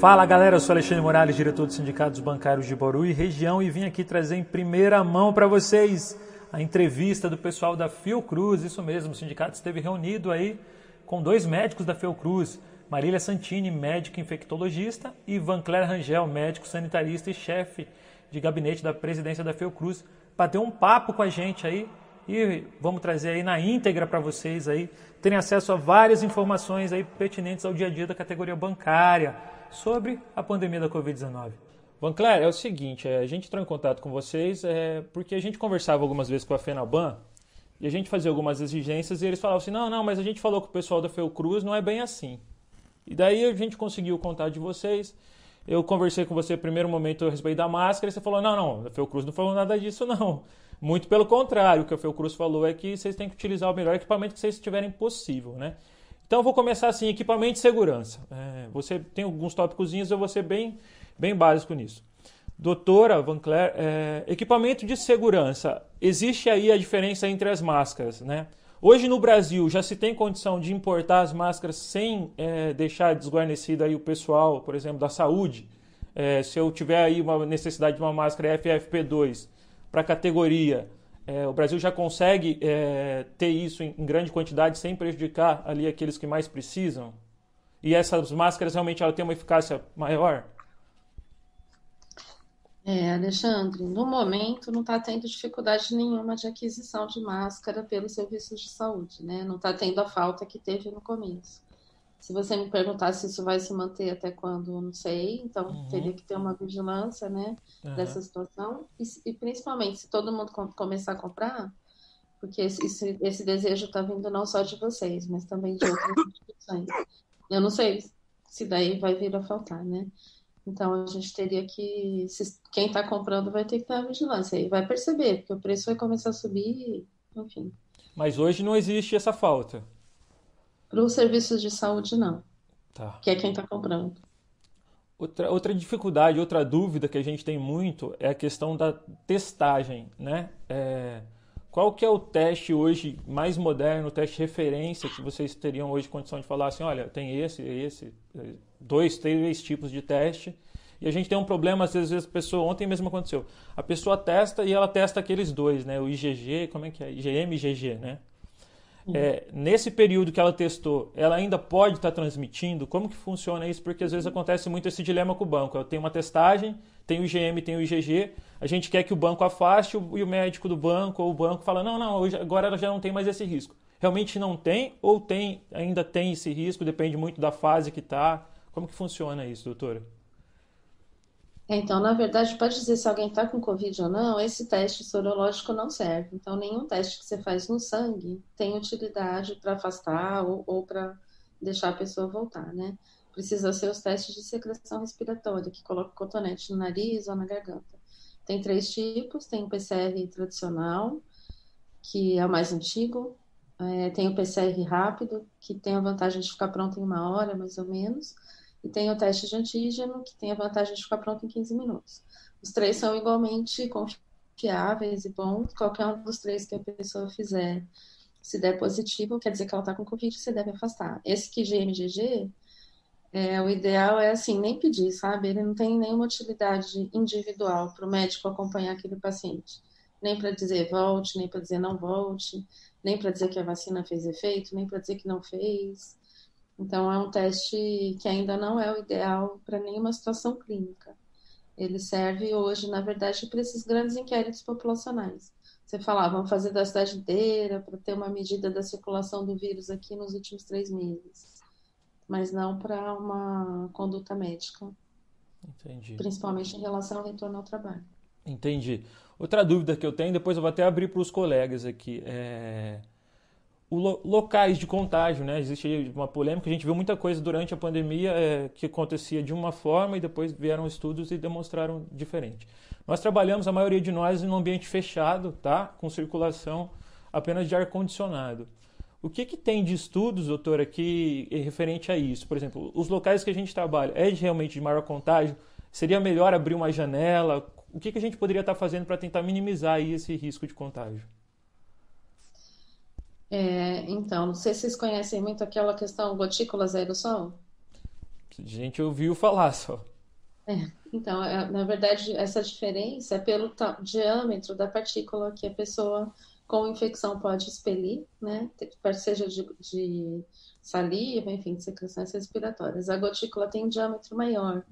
Fala galera, eu sou Alexandre Morales, diretor dos Sindicatos Bancários de Bauru e região, e vim aqui trazer em primeira mão para vocês a entrevista do pessoal da Fiocruz. Isso mesmo, o sindicato esteve reunido aí com dois médicos da Fiocruz, Marília Santini, médica infectologista, e Vancler Rangel, médico sanitarista e chefe de gabinete da presidência da Fiocruz, para ter um papo com a gente aí e vamos trazer aí na íntegra para vocês aí terem acesso a várias informações aí pertinentes ao dia a dia da categoria bancária sobre a pandemia da Covid-19. Vancler, é o seguinte, a gente entrou em contato com vocês porque a gente conversava algumas vezes com a FENABAN e a gente fazia algumas exigências e eles falavam assim, não, mas a gente falou com o pessoal da Fiocruz, não é bem assim. E daí a gente conseguiu o contato de vocês. Eu conversei com você no primeiro momento a respeito da máscara e você falou, não, a Fiocruz não falou nada disso não. Muito pelo contrário, o que a Fiocruz falou é que vocês têm que utilizar o melhor equipamento que vocês tiverem possível, né? Então eu vou começar assim, equipamento de segurança. Você tem alguns tópicozinhos, eu vou ser bem básico nisso. Doutora Vancler, equipamento de segurança, existe aí a diferença entre as máscaras, né? Hoje no Brasil já se tem condição de importar as máscaras sem deixar desguarnecido aí o pessoal, por exemplo, da saúde. Se eu tiver aí uma necessidade de uma máscara FFP2 para a categoria, o Brasil já consegue ter isso em grande quantidade sem prejudicar ali aqueles que mais precisam? E essas máscaras realmente ela têm uma eficácia maior? Alexandre, no momento não está tendo dificuldade nenhuma de aquisição de máscara pelos serviços de saúde, né? Não está tendo a falta que teve no começo. Se você me perguntar se isso vai se manter até quando, eu não sei. Então, teria que ter uma vigilância, né, dessa situação. E principalmente, se todo mundo começar a comprar, porque esse desejo está vindo não só de vocês, mas também de outras instituições. Eu não sei se daí vai vir a faltar, né? Então, a gente teria que... Quem está comprando vai ter que ter a vigilância. E vai perceber, porque o preço vai começar a subir, enfim. Mas hoje não existe essa falta. Para os serviços de saúde, não. Tá. Que é quem está comprando. Outra dificuldade, outra dúvida que a gente tem muito é a questão da testagem, né? Qual que é o teste hoje mais moderno, o teste referência que vocês teriam hoje condição de falar assim, olha, tem esse, dois, três tipos de teste, e a gente tem um problema, às vezes a pessoa, ontem mesmo aconteceu, a pessoa testa e ela testa aqueles dois, né? O IgG, como é que é? IgM e IgG, né? Nesse período que ela testou, ela ainda pode estar transmitindo? Como que funciona isso? Porque às vezes acontece muito esse dilema com o banco. Eu tenho uma testagem, tem o IgM, tem o IgG, a gente quer que o banco afaste e o médico do banco ou o banco fala, não, agora ela já não tem mais esse risco. Realmente não tem ou ainda tem esse risco? Depende muito da fase que está. Como que funciona isso, doutora? Então, na verdade, para dizer se alguém está com Covid ou não, esse teste sorológico não serve. Então, nenhum teste que você faz no sangue tem utilidade para afastar ou para deixar a pessoa voltar, né? Precisa ser os testes de secreção respiratória, que coloca cotonete no nariz ou na garganta. Tem três tipos, tem o PCR tradicional, que é o mais antigo, tem o PCR rápido, que tem a vantagem de ficar pronto em 1 hora, mais ou menos. E tem o teste de antígeno, que tem a vantagem de ficar pronto em 15 minutos. Os três são igualmente confiáveis e bons. Qualquer um dos três que a pessoa fizer, se der positivo, quer dizer que ela está com Covid, você deve afastar. Esse que GMGG, o ideal é assim, nem pedir, sabe? Ele não tem nenhuma utilidade individual para o médico acompanhar aquele paciente. Nem para dizer volte, nem para dizer não volte, nem para dizer que a vacina fez efeito, nem para dizer que não fez. Então, é um teste que ainda não é o ideal para nenhuma situação clínica. Ele serve hoje, na verdade, para esses grandes inquéritos populacionais. Você fala, vamos fazer da cidade inteira para ter uma medida da circulação do vírus aqui nos últimos 3 meses. Mas não para uma conduta médica. Entendi. Principalmente em relação ao retorno ao trabalho. Entendi. Outra dúvida que eu tenho, depois eu vou até abrir para os colegas aqui, locais de contágio, né? Existe uma polêmica, a gente viu muita coisa durante a pandemia que acontecia de uma forma e depois vieram estudos e demonstraram diferente. Nós trabalhamos, a maioria de nós, em um ambiente fechado, tá? Com circulação apenas de ar-condicionado. O que tem de estudos, doutora, aqui referente a isso? Por exemplo, os locais que a gente trabalha realmente de maior contágio? Seria melhor abrir uma janela? O que a gente poderia estar fazendo para tentar minimizar aí esse risco de contágio? Então, não sei se vocês conhecem muito aquela questão gotículas aerossol. A gente ouviu falar só. Então, na verdade, essa diferença é pelo diâmetro da partícula que a pessoa com infecção pode expelir, né? Seja de saliva, enfim, de secreções respiratórias. A gotícula tem um diâmetro maior,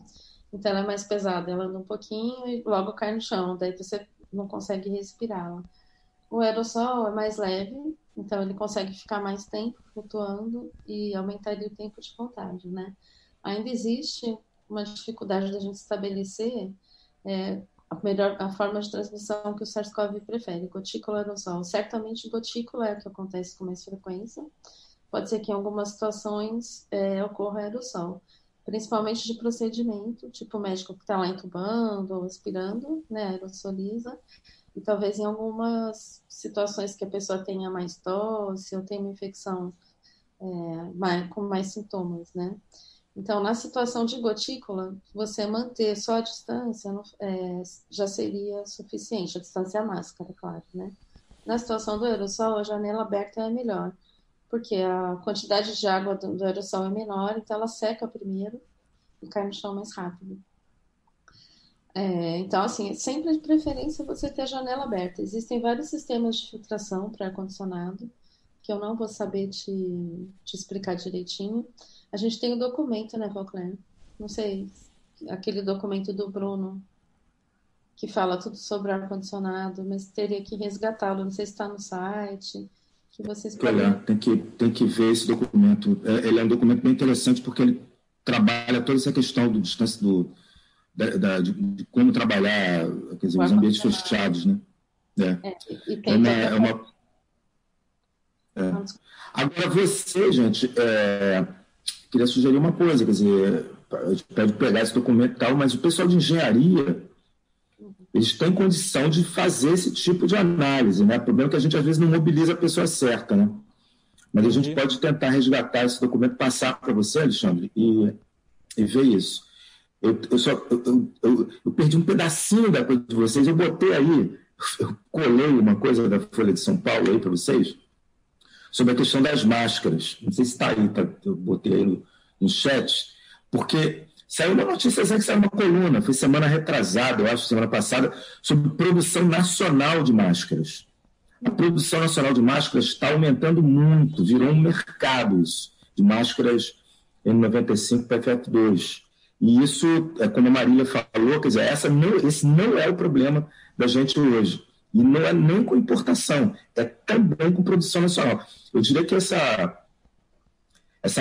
então ela é mais pesada, ela anda um pouquinho e logo cai no chão, daí você não consegue respirá-la. O aerossol é mais leve, então ele consegue ficar mais tempo flutuando e aumentaria o tempo de contágio, né? Ainda existe uma dificuldade da gente estabelecer a forma de transmissão que o SARS-CoV prefere, gotícula ou aerossol. Certamente gotícula é o que acontece com mais frequência. Pode ser que em algumas situações ocorra aerossol, principalmente de procedimento, tipo o médico que está lá entubando ou aspirando, né, aerossoliza. E talvez em algumas situações que a pessoa tenha mais tosse ou tenha uma infecção com mais sintomas, né? Então, na situação de gotícula, você manter só a distância já seria suficiente, a distância máscara, claro, né? Na situação do aerossol, a janela aberta é melhor, porque a quantidade de água do aerossol é menor, então ela seca primeiro e cai no chão mais rápido. Então, assim, sempre de preferência você ter a janela aberta. Existem vários sistemas de filtração para ar-condicionado, que eu não vou saber te explicar direitinho. A gente tem o documento, né, Valcler? Não sei, aquele documento do Bruno, que fala tudo sobre ar-condicionado, mas teria que resgatá-lo. Não sei se está no site, que vocês Que olhar, podem... tem que ver esse documento. Ele é um documento bem interessante porque ele trabalha toda essa questão do distância de como trabalhar, quer dizer, O os ambientes ar-condicionado. fechados, né? E tem toda... É. Agora, você, gente, queria sugerir uma coisa, quer dizer, a gente pode pegar esse documento e tal, mas o pessoal de engenharia, eles têm condição de fazer esse tipo de análise, né? O problema é que a gente, às vezes, não mobiliza a pessoa certa, né? Mas a gente pode tentar resgatar esse documento, passar para você, Alexandre, e ver isso. Eu perdi um pedacinho da coisa de vocês, eu botei aí, eu colei uma coisa da Folha de São Paulo aí para vocês, sobre a questão das máscaras. Não sei se está aí, eu botei aí no chat, porque saiu uma notícia, que saiu uma coluna, foi semana retrasada, eu acho, semana passada, sobre produção nacional de máscaras. A produção nacional de máscaras está aumentando muito, virou um mercado isso, de máscaras N95 PFF2. E isso, como a Marília falou, quer dizer, esse não é o problema da gente hoje. E não é nem com importação, é também com produção nacional. Eu diria que essa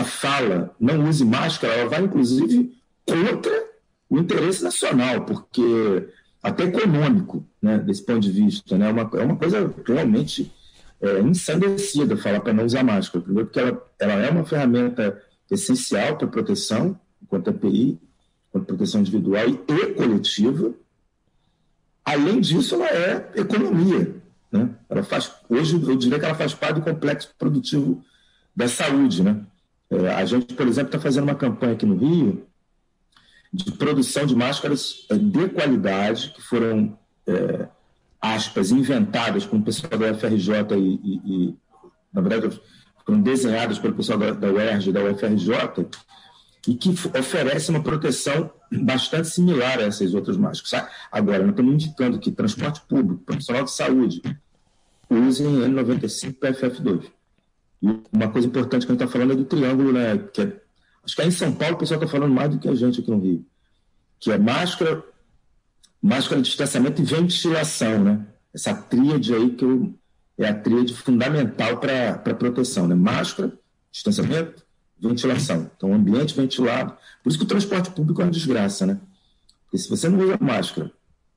fala, não use máscara, ela vai, inclusive, contra o interesse nacional, porque até econômico, né, desse ponto de vista, né, é uma coisa realmente ensandecida falar para não usar máscara. Primeiro porque ela é uma ferramenta essencial para proteção, enquanto EPI, quanto proteção individual e coletiva. Além disso, ela é economia, né? Hoje, eu diria que ela faz parte do complexo produtivo da saúde, né? A gente, por exemplo, está fazendo uma campanha aqui no Rio de produção de máscaras de qualidade, que foram, aspas, inventadas com o pessoal da UFRJ e na verdade, foram desenhadas pelo pessoal da UERJ e da UFRJ, e que oferece uma proteção bastante similar a essas outras máscaras. Sabe? Agora, nós estamos indicando que transporte público, profissional de saúde, usem N95 PFF2. E uma coisa importante que a gente está falando é do triângulo, né? Acho que aí em São Paulo o pessoal está falando mais do que a gente aqui no Rio, que é máscara de distanciamento e ventilação, né? Essa tríade aí é a tríade fundamental para a proteção, né? Máscara, distanciamento, ventilação. Então, ambiente ventilado. Por isso que o transporte público é uma desgraça, né? Porque se você não usa máscara,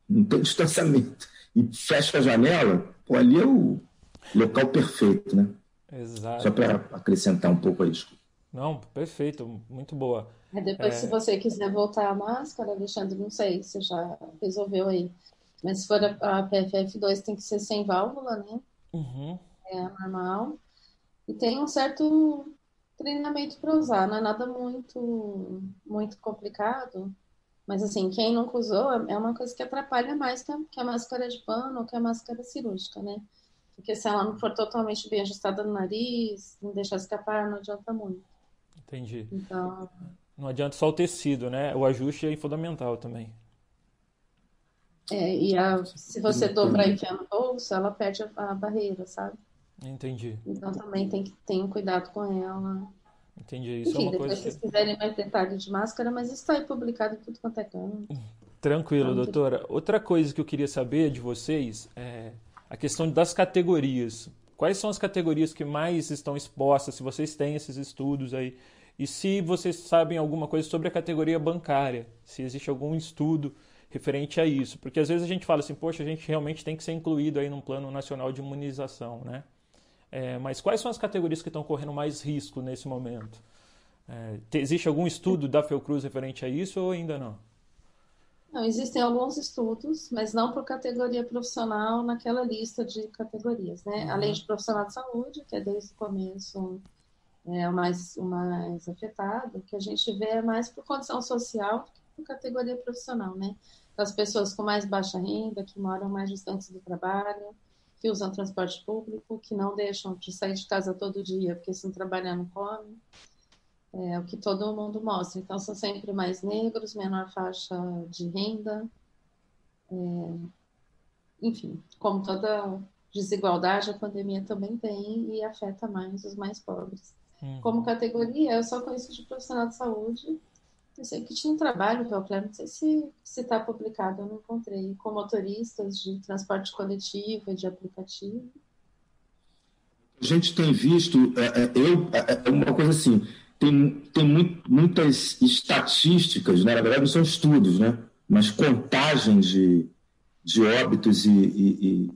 não tem distanciamento e fecha a janela, pô, ali é o local perfeito, né? Exato. Só para acrescentar um pouco a isso. Não, perfeito, muito boa. Depois, se você quiser voltar à máscara, Alexandre, não sei se já resolveu aí. Mas se for a PFF2, tem que ser sem válvula, né? Uhum. É normal. E tem um certo treinamento para usar, não é nada muito complicado. Mas, assim, quem nunca usou é uma coisa que atrapalha mais que a máscara de pano ou que a máscara cirúrgica, né? Porque se ela não for totalmente bem ajustada no nariz, não deixar escapar, não adianta muito. Entendi. Então, Não adianta só o tecido, né? O ajuste é fundamental também. Se você dobrar e enfiar no bolso, ela perde a barreira, sabe? Entendi. Então também tem que ter um cuidado com ela. Entendi. Isso é Enfim, uma depois coisa se que... vocês quiserem mais detalhe de máscara, mas isso está aí publicado em tudo quanto é canto. Tranquilo, Então, doutora. Outra coisa que eu queria saber de vocês é a questão das categorias. Quais são as categorias que mais estão expostas, se vocês têm esses estudos aí? E se vocês sabem alguma coisa sobre a categoria bancária, se existe algum estudo referente a isso. Porque às vezes a gente fala assim, poxa, a gente realmente tem que ser incluído aí num plano nacional de imunização, né? Mas quais são as categorias que estão correndo mais risco nesse momento? Existe algum estudo da Fiocruz referente a isso ou ainda não? não, existem alguns estudos, mas não por categoria profissional naquela lista de categorias, né? Além Uhum. de profissional de saúde, que é desde o começo o mais afetado, que a gente vê é mais por condição social do que por categoria profissional, né? Das pessoas com mais baixa renda, que moram mais distantes do trabalho, que usam transporte público, que não deixam de sair de casa todo dia, porque se não trabalhar não come. É o que todo mundo mostra. Então, são sempre mais negros, menor faixa de renda. Enfim, como toda desigualdade, a pandemia também tem e afeta mais os mais pobres. Como Uhum. categoria, eu só conheço de profissional de saúde. Eu sei que tinha um trabalho, não sei se está publicado, eu não encontrei, com motoristas de transporte coletivo e de aplicativo. A gente tem visto, uma coisa assim, tem muitas estatísticas, né? Na verdade não são estudos, né? Mas contagem de óbitos de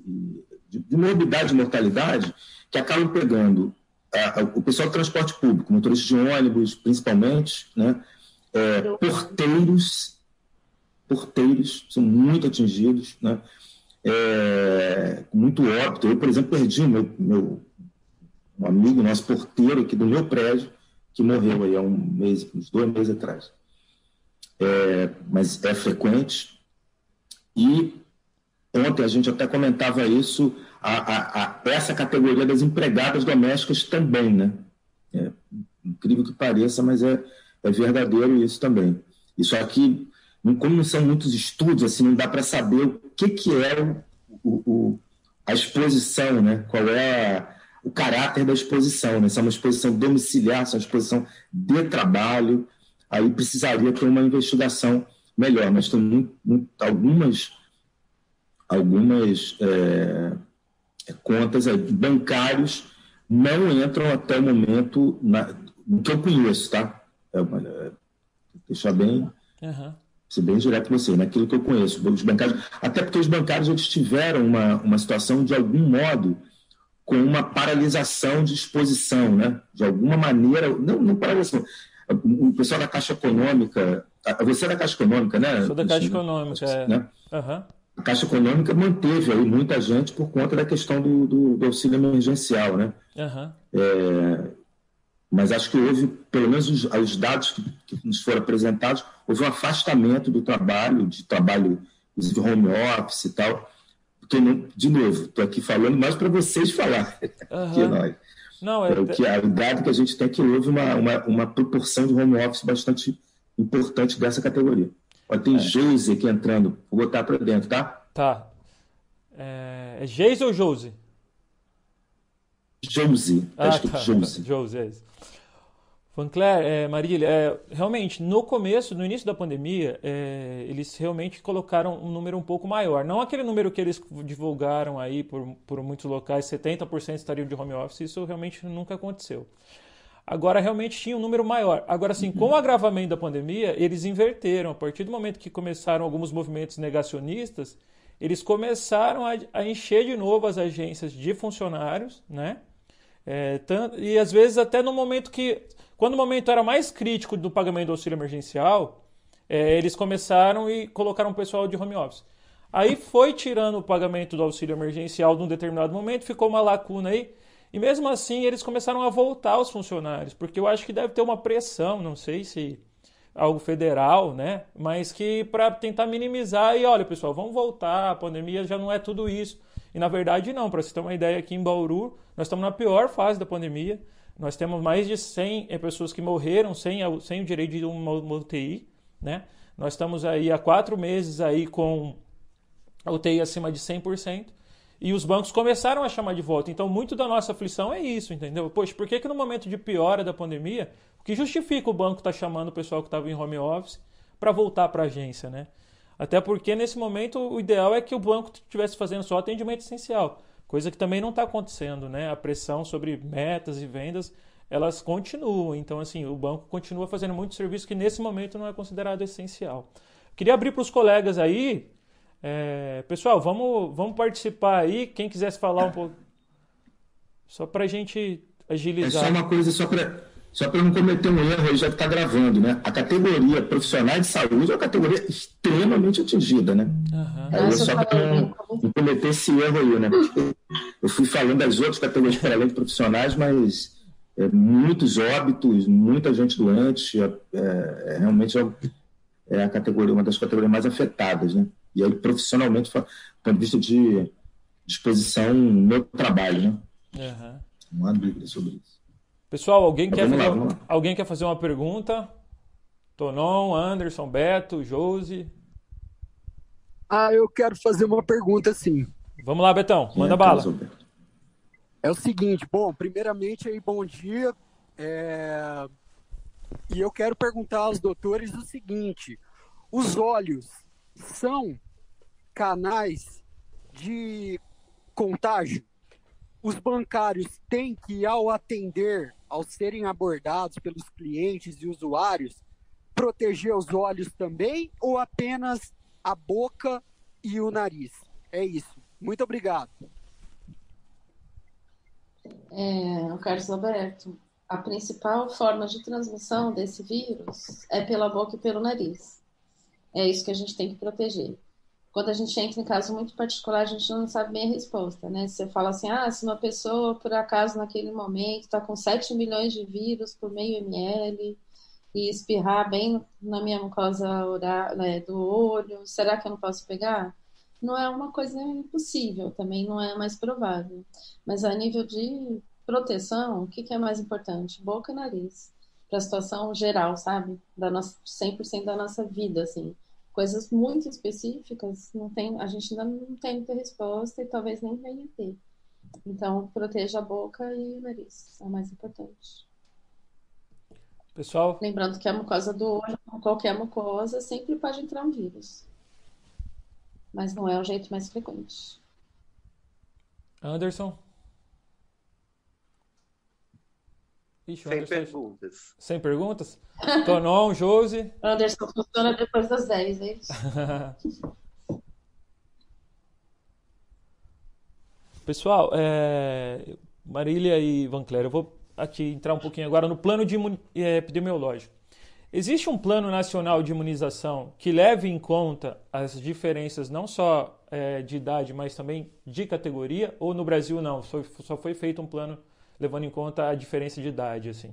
morbidade e mortalidade que acabam pegando o pessoal do transporte público, motoristas de ônibus, principalmente, né? Porteiros são muito atingidos, né? Muito óbito. Eu, por exemplo, perdi um amigo, nosso porteiro aqui do meu prédio, que morreu aí há uns 2 meses atrás. Mas é frequente. E ontem a gente até comentava isso, essa categoria das empregadas domésticas também, né? Incrível que pareça, mas é verdadeiro isso também. Isso aqui, como não são muitos estudos, assim, não dá para saber o que é a exposição, né? Qual é o caráter da exposição, né? Se é uma exposição domiciliar, se é uma exposição de trabalho, aí precisaria ter uma investigação melhor, mas tem algumas contas aí, bancários não entram até o momento no que eu conheço, tá? Deixar bem, ser bem direto com você, naquilo que eu conheço, os bancários, até porque os bancários eles tiveram uma situação de algum modo com uma paralisação de exposição, né? De alguma maneira, não paralisação. O pessoal da Caixa Econômica, você é da Caixa Econômica, né? Sou da Caixa Econômica, né? Uhum. A Caixa Econômica manteve aí muita gente por conta da questão do auxílio emergencial, né? Uhum. Mas acho que houve, pelo menos os dados que nos foram apresentados, houve um afastamento do trabalho, inclusive home office e tal, porque, de novo, estou aqui falando mais para vocês falar que nós. Não, o dado que a gente tem é que houve uma proporção de home office bastante importante dessa categoria. Tem Josi aqui entrando, vou botar para dentro, tá? Tá. É Geise ou Josi? Josi, tá. Josi, é isso. Vanclair, Marília, realmente, no início da pandemia, eles realmente colocaram um número um pouco maior. Não aquele número que eles divulgaram aí por muitos locais, 70% estariam de home office, isso realmente nunca aconteceu. Agora, realmente tinha um número maior. Agora, sim, com o agravamento da pandemia, eles inverteram. A partir do momento que começaram alguns movimentos negacionistas, eles começaram a encher de novo as agências de funcionários, né? E às vezes até no momento quando o momento era mais crítico do pagamento do auxílio emergencial, eles começaram e colocaram o pessoal de home office. Aí foi tirando o pagamento do auxílio emergencial num determinado momento, ficou uma lacuna aí, e mesmo assim eles começaram a voltar os funcionários, porque eu acho que deve ter uma pressão, não sei se algo federal, né? Mas que para tentar minimizar e olha pessoal, vamos voltar, a pandemia já não é tudo isso. E na verdade não, para você ter uma ideia, aqui em Bauru, nós estamos na pior fase da pandemia, Nós temos mais de 100 pessoas que morreram sem o direito de uma UTI, né? Nós estamos aí há 4 meses aí com a UTI acima de 100%, e os bancos começaram a chamar de volta. Então, muito da nossa aflição é isso, entendeu? Poxa, por que no momento de piora da pandemia, o que justifica o banco estar chamando o pessoal que estava em home office para voltar para a agência, né? Até porque, nesse momento, o ideal é que o banco estivesse fazendo só atendimento essencial, coisa que também não está acontecendo, né? A pressão sobre metas e vendas, elas continuam. Então, assim, o banco continua fazendo muito serviço que, nesse momento, não é considerado essencial. Queria abrir para os colegas aí. Pessoal, vamos participar aí. Quem quisesse falar um pouco, só para a gente agilizar. É só uma coisa, só para não cometer um erro, aí já está gravando, né? A categoria profissionais de saúde é uma categoria extremamente atingida, né? Aí é só para não cometer esse erro aí, né? Eu fui falando das outras categorias para além de profissionais, mas muitos óbitos, muita gente doente, realmente é a categoria, uma das categorias mais afetadas, né? E aí, profissionalmente, do ponto de vista de exposição no trabalho, né? Não há dúvida sobre isso. Pessoal, alguém quer fazer uma pergunta? Tonon, Anderson, Beto, Josi? Eu quero fazer uma pergunta, sim. Vamos lá, Betão, manda bala. É o seguinte, bom, primeiramente aí, bom dia. E eu quero perguntar aos doutores o seguinte: os olhos são canais de contágio? Os bancários têm que, ao atender, ao serem abordados pelos clientes e usuários, proteger os olhos também ou apenas a boca e o nariz? É isso. Muito obrigado. Carlos Alberto, a principal forma de transmissão desse vírus é pela boca e pelo nariz. É isso que a gente tem que proteger. Quando a gente entra em caso muito particular, a gente não sabe bem a resposta, né? Você fala assim, se uma pessoa, por acaso, naquele momento, está com 7 milhões de vírus por meio ml e espirrar bem na minha mucosa oral, né, do olho, será que eu não posso pegar? Não é uma coisa impossível, também não é mais provável. Mas a nível de proteção, o que é mais importante? Boca e nariz. Para a situação geral, sabe? 100% da nossa vida, assim. Coisas muito específicas, a gente ainda não tem muita resposta e talvez nem venha ter. Então, proteja a boca e o nariz, é o mais importante. Pessoal? Lembrando que a mucosa do olho, qualquer mucosa, sempre pode entrar um vírus. Mas não é o jeito mais frequente. Anderson? Sem perguntas. Sem perguntas? Tonon, Josi? Anderson, funciona depois das 10, é isso? Pessoal, Marília e Vanclair, eu vou aqui entrar um pouquinho agora no plano epidemiológico. Existe um plano nacional de imunização que leve em conta as diferenças não só de idade, mas também de categoria? Ou no Brasil não? Só foi feito um plano levando em conta a diferença de idade, assim.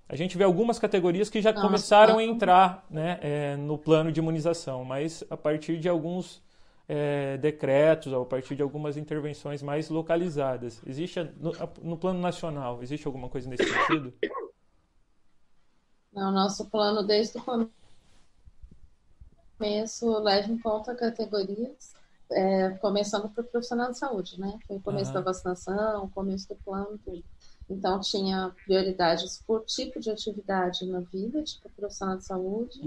A gente vê algumas categorias que já começaram a entrar, né, no plano de imunização, mas a partir de alguns decretos, ou a partir de algumas intervenções mais localizadas. Existe, no plano nacional, existe alguma coisa nesse sentido? Não, nosso plano desde o começo leva em conta categorias, começando por profissional de saúde, né? Foi o começo da vacinação, o começo do plano, tudo. Então, tinha prioridades por tipo de atividade na vida, tipo profissional de saúde,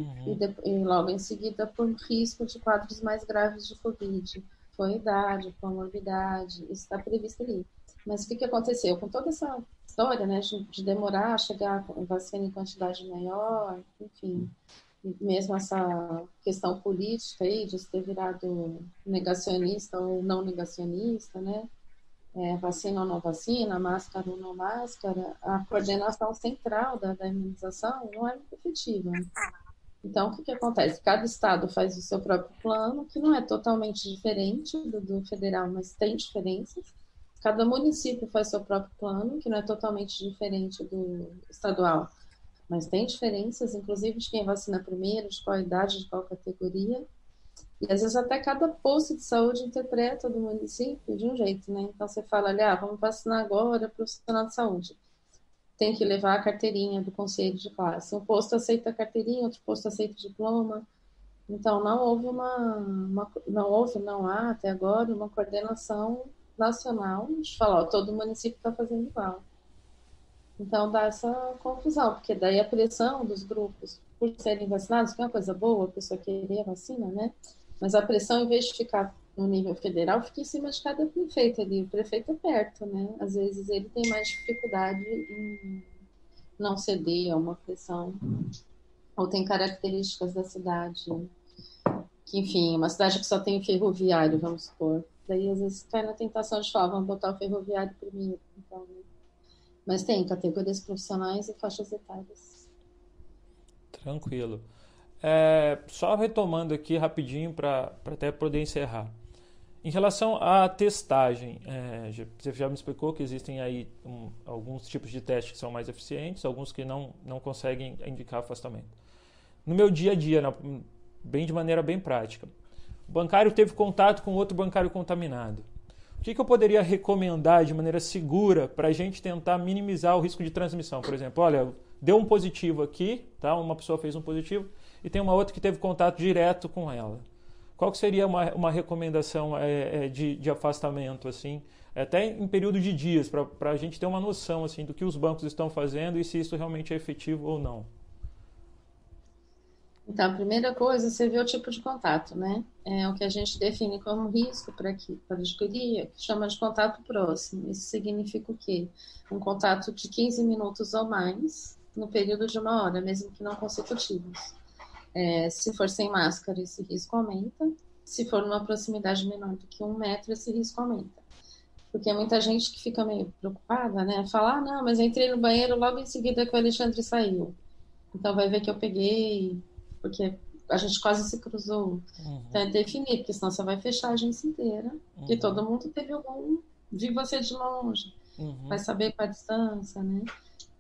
e logo em seguida por risco de quadros mais graves de Covid. Foi idade, comorbidade, isso está previsto ali. Mas o que aconteceu? Com toda essa história, né, de demorar a chegar a vacina em quantidade maior, enfim, mesmo essa questão política aí de ter virado negacionista ou não negacionista, né? Vacina ou não vacina, máscara ou não máscara, a coordenação central da imunização não é muito efetiva. Então, o que acontece? Cada estado faz o seu próprio plano, que não é totalmente diferente do federal, mas tem diferenças. Cada município faz seu próprio plano, que não é totalmente diferente do estadual, mas tem diferenças, inclusive de quem vacina primeiro, de qual idade, de qual categoria. E às vezes até cada posto de saúde interpreta do município de um jeito, né? Então você fala ali, vamos vacinar agora profissional de saúde. tem que levar a carteirinha do conselho de classe. Um posto aceita a carteirinha, outro posto aceita o diploma. Então, não há até agora uma coordenação nacional de falar, ó, todo município está fazendo igual. Então, dá essa confusão, porque daí a pressão dos grupos por serem vacinados, que é uma coisa boa, a pessoa querer a vacina, né? Mas a pressão, em vez de ficar no nível federal, fica em cima de cada prefeito ali. O prefeito é perto, né? Às vezes ele tem mais dificuldade em não ceder a uma pressão, ou tem características da cidade, que, enfim, uma cidade que só tem ferroviário, vamos supor. Daí, às vezes, cai na tentação de falar, vamos botar o ferroviário primeiro. Então, né? Mas tem categorias profissionais e faixas etárias. Tranquilo. Só retomando aqui rapidinho para até poder encerrar. Em relação à testagem, você já me explicou que existem aí alguns tipos de testes que são mais eficientes, alguns que não conseguem indicar afastamento. No meu dia a dia, de maneira bem prática, o bancário teve contato com outro bancário contaminado. O que eu poderia recomendar de maneira segura para a gente tentar minimizar o risco de transmissão? Por exemplo, olha, deu um positivo aqui, tá? Uma pessoa fez um positivo e tem uma outra que teve contato direto com ela. Qual que seria uma recomendação de afastamento, assim, até em período de dias, para a gente ter uma noção assim, do que os bancos estão fazendo e se isso realmente é efetivo ou não? Então, a primeira coisa, você vê o tipo de contato, né? É o que a gente define como risco para adquirir, que chama de contato próximo. Isso significa o quê? Um contato de 15 minutos ou mais no período de 1 hora, mesmo que não consecutivos. Se for sem máscara, esse risco aumenta. Se for numa proximidade menor do que 1 metro, esse risco aumenta. Porque muita gente que fica meio preocupada, né? Fala, não, mas eu entrei no banheiro logo em seguida que o Alexandre saiu. Então vai ver que eu peguei, porque a gente quase se cruzou. Uhum. Então é definir, porque senão você vai fechar a agência inteira, que todo mundo teve algum, vi você de longe, vai saber qual a distância, né?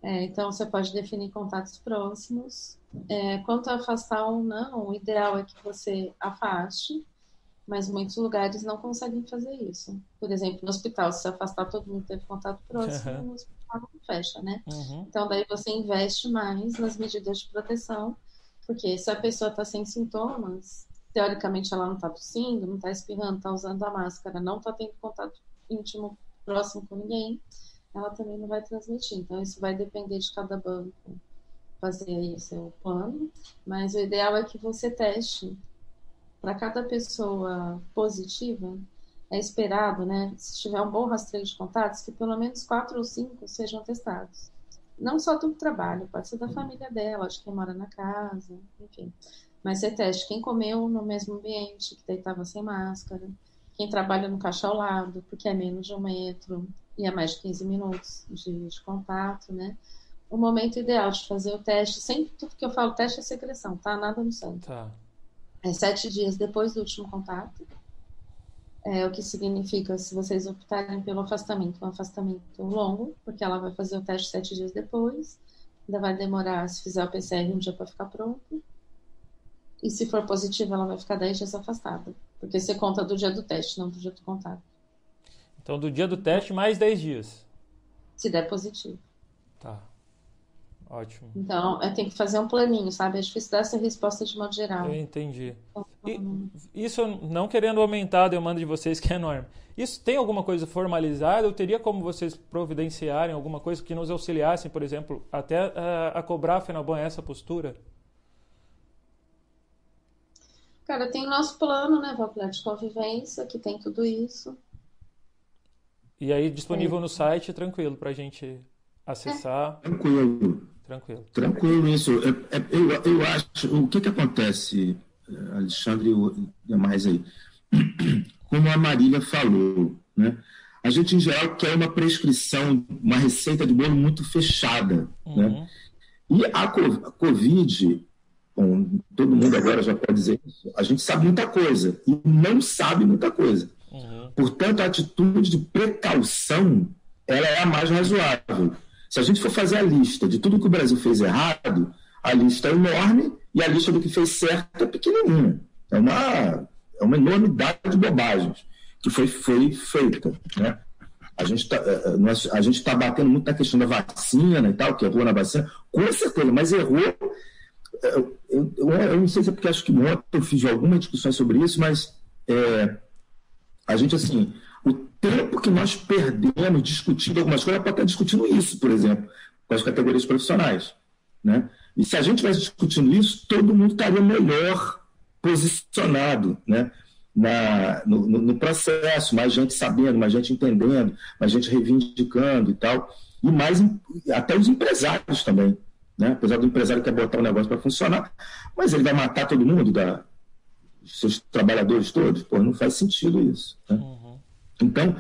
Então você pode definir contatos próximos. Quanto a afastar ou não, o ideal é que você afaste, mas muitos lugares não conseguem fazer isso. Por exemplo, no hospital, se afastar todo mundo teve contato próximo, no hospital não fecha, né? Então daí você investe mais nas medidas de proteção, porque se a pessoa está sem sintomas, teoricamente ela não está tossindo, não está espirrando, está usando a máscara, não está tendo contato íntimo próximo com ninguém, ela também não vai transmitir. Então isso vai depender de cada banco fazer aí o seu plano, mas o ideal é que você teste para cada pessoa positiva. É esperado, né, se tiver um bom rastreio de contatos, que pelo menos 4 ou 5 sejam testados. Não só do trabalho, pode ser da família dela, acho que quem mora na casa, enfim. Mas você teste quem comeu no mesmo ambiente, que daí estava sem máscara, quem trabalha no caixa ao lado, porque é menos de 1 metro e é mais de 15 minutos de contato, né? O momento ideal de fazer o teste, sempre tudo que eu falo, teste é secreção, tá? Nada no sangue. Tá. 7 dias depois do último contato. O que significa, se vocês optarem pelo afastamento, um afastamento longo, porque ela vai fazer o teste 7 dias depois, ainda vai demorar, se fizer o PCR, 1 dia para ficar pronto, e se for positivo, ela vai ficar 10 dias afastada, porque você conta do dia do teste, não do dia do contato. Então, do dia do teste, mais 10 dias. Se der positivo. Tá. Ótimo. Então, tem que fazer um planinho, sabe? É difícil dar essa resposta de modo geral. Eu entendi. E isso não querendo aumentar a demanda de vocês, que é enorme. Isso tem alguma coisa formalizada? Ou teria como vocês providenciarem alguma coisa que nos auxiliassem, por exemplo, até a cobrar a Fenalban essa postura? Cara, tem o nosso plano, né, Valplano, de convivência, que tem tudo isso. E aí disponível no site, tranquilo, para a gente acessar. Tranquilo isso. Eu acho, o que acontece, Alexandre e demais aí, como a Marília falou, né? A gente, em geral, quer uma prescrição, uma receita de bolo muito fechada, né? E a Covid, bom, todo mundo agora já pode dizer isso, a gente sabe muita coisa e não sabe muita coisa. Portanto, a atitude de precaução, ela é a mais razoável. Se a gente for fazer a lista de tudo que o Brasil fez errado, a lista é enorme e a lista do que fez certo é pequenininha. É uma enormidade de bobagens que foi feita, né? A gente está batendo muito na questão da vacina e tal, que errou na vacina, com certeza, mas errou. Eu não sei se é porque acho que ontem eu fiz alguma discussão sobre isso, mas a gente, assim, o tempo que nós perdemos discutindo algumas coisas, pode estar discutindo isso, por exemplo, com as categorias profissionais, né? E se a gente estivesse discutindo isso, todo mundo estaria melhor posicionado, né? No processo, mais gente sabendo, mais gente entendendo, mais gente reivindicando e tal, e mais até os empresários também, né? Apesar do empresário quer botar o negócio para funcionar, mas ele vai matar todo mundo, seus trabalhadores todos? Pô, não faz sentido isso, né? Então,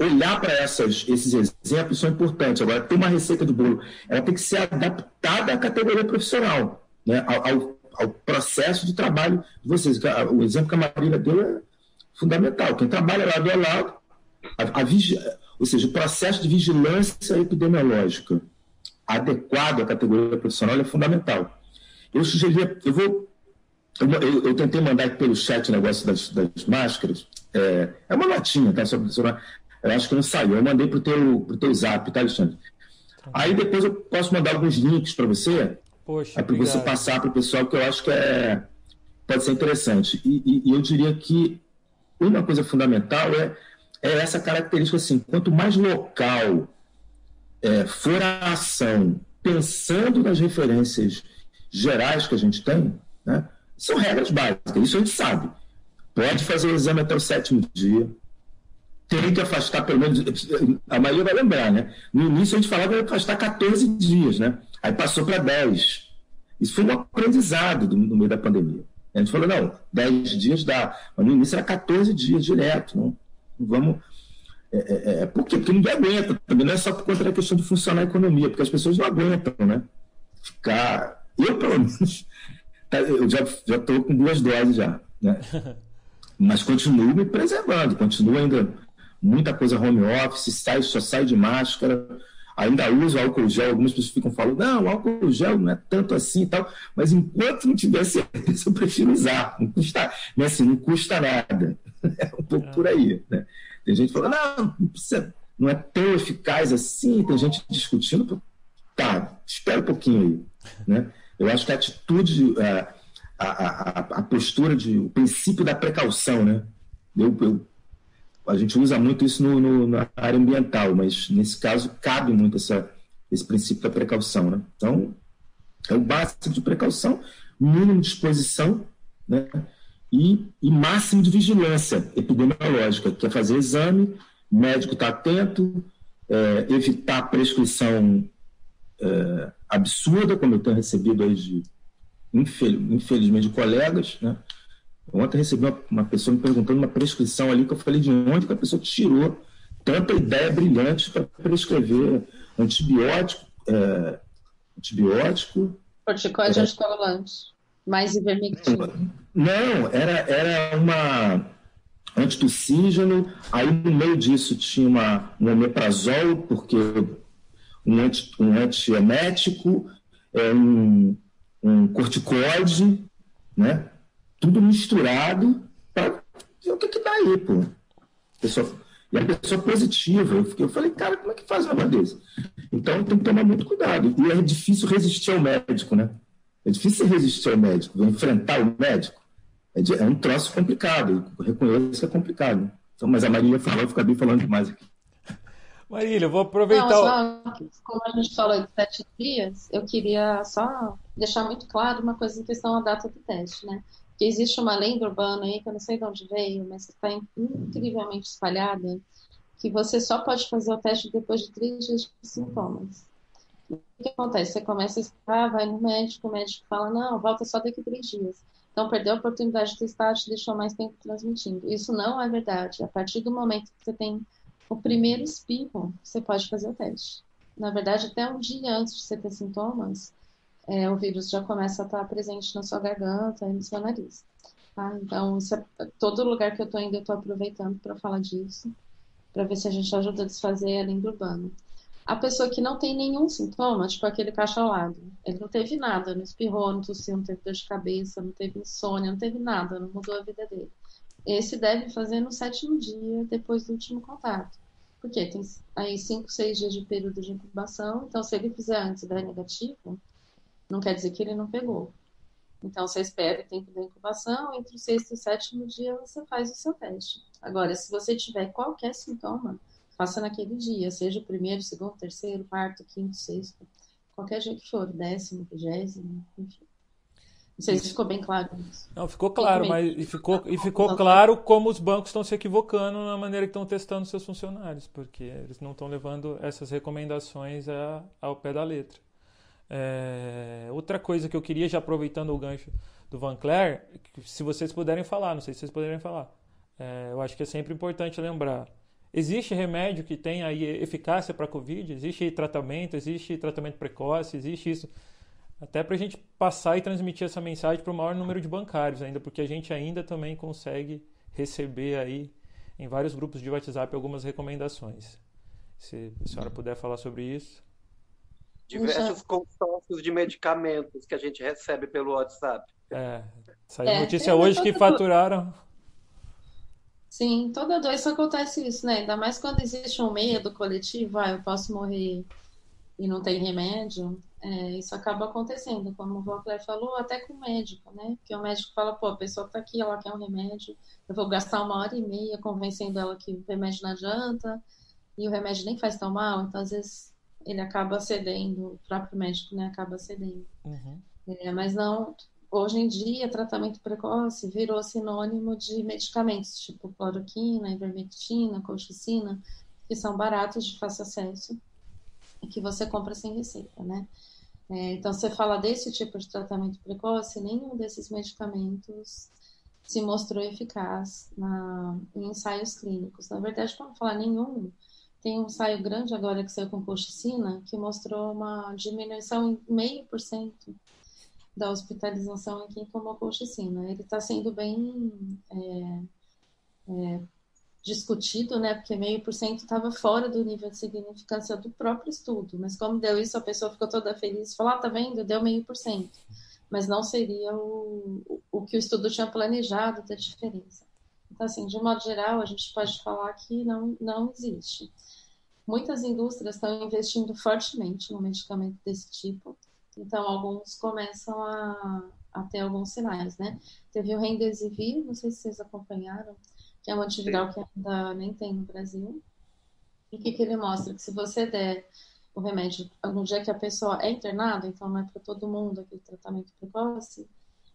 olhar para esses exemplos são importantes. Agora, ter uma receita de bolo, ela tem que ser adaptada à categoria profissional, né? Ao processo de trabalho de vocês. O exemplo que a Marília deu é fundamental. Quem trabalha lado a lado, ou seja, o processo de vigilância epidemiológica adequado à categoria profissional é fundamental. Eu sugeria, eu tentei mandar aqui pelo chat o negócio das máscaras. É uma notinha, tá? Eu acho que não saiu. Eu mandei pro teu zap, tá, Alexandre? Aí depois eu posso mandar alguns links para você. Poxa, para você passar para o pessoal, que eu acho que pode ser interessante. E eu diria que uma coisa fundamental é essa característica, assim, quanto mais local for a ação, pensando nas referências gerais que a gente tem, né, são regras básicas, isso a gente sabe. Pode fazer o exame até o 7º dia, tem que afastar pelo menos, a maioria vai lembrar, né? No início a gente falava que ia afastar 14 dias, né? Aí passou para 10. Isso foi um aprendizado no meio da pandemia. A gente falou, não, 10 dias dá. Mas no início era 14 dias direto. Não vamos... Por quê? Porque ninguém aguenta. Também não é só por conta da questão de funcionar a economia, porque as pessoas não aguentam, né? Eu, pelo menos, eu já estou com 2 doses já, né? Mas continuo me preservando, continuo ainda muita coisa home office, só sai de máscara, ainda uso álcool gel. Algumas pessoas ficam falando, não, o álcool gel não é tanto assim e tal, mas enquanto não tiver certeza, eu prefiro usar, não custa nada. É um pouco por aí, né? Tem gente falando, não é tão eficaz assim, tem gente discutindo, tá, espera um pouquinho aí, né? Eu acho que a atitude, a postura o princípio da precaução, né? A gente usa muito isso na área ambiental, mas nesse caso cabe muito esse princípio da precaução, né? Então, é o básico de precaução, mínimo de exposição, né? E máximo de vigilância epidemiológica, que é fazer exame, o médico está atento, evitar prescrição absurda, como eu tenho recebido aí infelizmente de colegas, né? Ontem recebi uma pessoa me perguntando uma prescrição ali, que eu falei de onde que a pessoa tirou tanta ideia brilhante para prescrever antibiótico. Corticoide anticoagulante, mais ivermectina. Não, era uma antitussígeno, aí no meio disso tinha um omeprazol, porque um antiemético, um corticoide, né? Tudo misturado para ver o que dá aí, pô. E a pessoa positiva. Eu falei, cara, como é que faz um negócio desse? Então tem que tomar muito cuidado. E é difícil resistir ao médico, né? É difícil resistir ao médico, enfrentar o médico. É um troço complicado. Eu reconheço que é complicado. Então, mas a Marília falou, eu acabei falando demais aqui. Marília, eu vou aproveitar. Como a gente falou de 7 dias, eu queria só deixar muito claro uma coisa em questão da data do teste, né? Que existe uma lenda urbana aí, que eu não sei de onde veio, mas está incrivelmente espalhada, que você só pode fazer o teste depois de 3 dias de sintomas. O que acontece? Você começa a estar, vai no médico, o médico fala, não, volta só daqui 3 dias. Então, perdeu a oportunidade de testar, te deixou mais tempo transmitindo. Isso não é verdade. A partir do momento que você tem o primeiro espirro, você pode fazer o teste. Na verdade, até um dia antes de você ter sintomas, o vírus já começa a estar presente na sua garganta e no seu nariz. Tá? Então, todo lugar que eu estou indo, eu estou aproveitando para falar disso, para ver se a gente ajuda a desfazer a lenda urbana. A pessoa que não tem nenhum sintoma, tipo aquele cachalado, ele não teve nada, não espirrou, não tossiu, não teve dor de cabeça, não teve insônia, não teve nada, não mudou a vida dele. Esse deve fazer no 7º dia, depois do último contato. Porque tem aí 5, 6 dias de período de incubação, então se ele fizer antes e der negativo, não quer dizer que ele não pegou. Então você espera o tempo da incubação, entre o 6º e o 7º dia você faz o seu teste. Agora, se você tiver qualquer sintoma, faça naquele dia, seja o 1º, 2º, 3º, 4º, 5º, 6º, qualquer dia que for, 10º, 20º, enfim. Não sei se ficou bem claro isso. Não, ficou claro, mas ficou claro como os bancos estão se equivocando na maneira que estão testando seus funcionários, porque eles não estão levando essas recomendações ao pé da letra. Outra coisa que eu queria, já aproveitando o gancho do Vanclair, se vocês puderem falar, não sei se vocês puderem falar, eu acho que é sempre importante lembrar. Existe remédio que tem aí eficácia para a Covid? Existe tratamento precoce, existe isso? Até para a gente passar e transmitir essa mensagem para o maior número de bancários ainda, porque a gente ainda também consegue receber aí em vários grupos de WhatsApp algumas recomendações. Se a senhora puder falar sobre isso. Diversos consórcios de medicamentos que a gente recebe pelo WhatsApp. Saiu notícia hoje que faturaram. Sim, toda doença acontece isso, né? Ainda mais quando existe um medo coletivo, eu posso morrer e não tem remédio. Isso acaba acontecendo, como o Vanclair falou, até com o médico, né? Porque o médico fala, pô, a pessoa tá aqui, ela quer um remédio, eu vou gastar 1h30 convencendo ela que o remédio não adianta, e o remédio nem faz tão mal, então às vezes ele acaba cedendo, o próprio médico, né, acaba cedendo. Uhum. Mas não, hoje em dia, tratamento precoce virou sinônimo de medicamentos, tipo cloroquina, ivermectina, colchicina, que são baratos, de fácil acesso, e que você compra sem receita, né? Então, você fala desse tipo de tratamento precoce, nenhum desses medicamentos se mostrou eficaz em ensaios clínicos. Na verdade, quando falar nenhum, tem um ensaio grande agora que saiu com colchicina, que mostrou uma diminuição em 0,5% da hospitalização em quem tomou colchicina. Ele está sendo bem discutido, né? Porque 0,5% estava fora do nível de significância do próprio estudo. Mas como deu isso, a pessoa ficou toda feliz e falou, tá vendo? Deu 0,5%. Mas não seria o que o estudo tinha planejado da diferença. Então, assim, de modo geral, a gente pode falar que não existe. Muitas indústrias estão investindo fortemente no medicamento desse tipo. Então, alguns começam a ter alguns sinais, né? Teve o Remdesivir, não sei se vocês acompanharam, que é um antiviral que ainda nem tem no Brasil. E o que ele mostra? Que se você der o remédio algum dia que a pessoa é internada, então não é para todo mundo aquele tratamento precoce,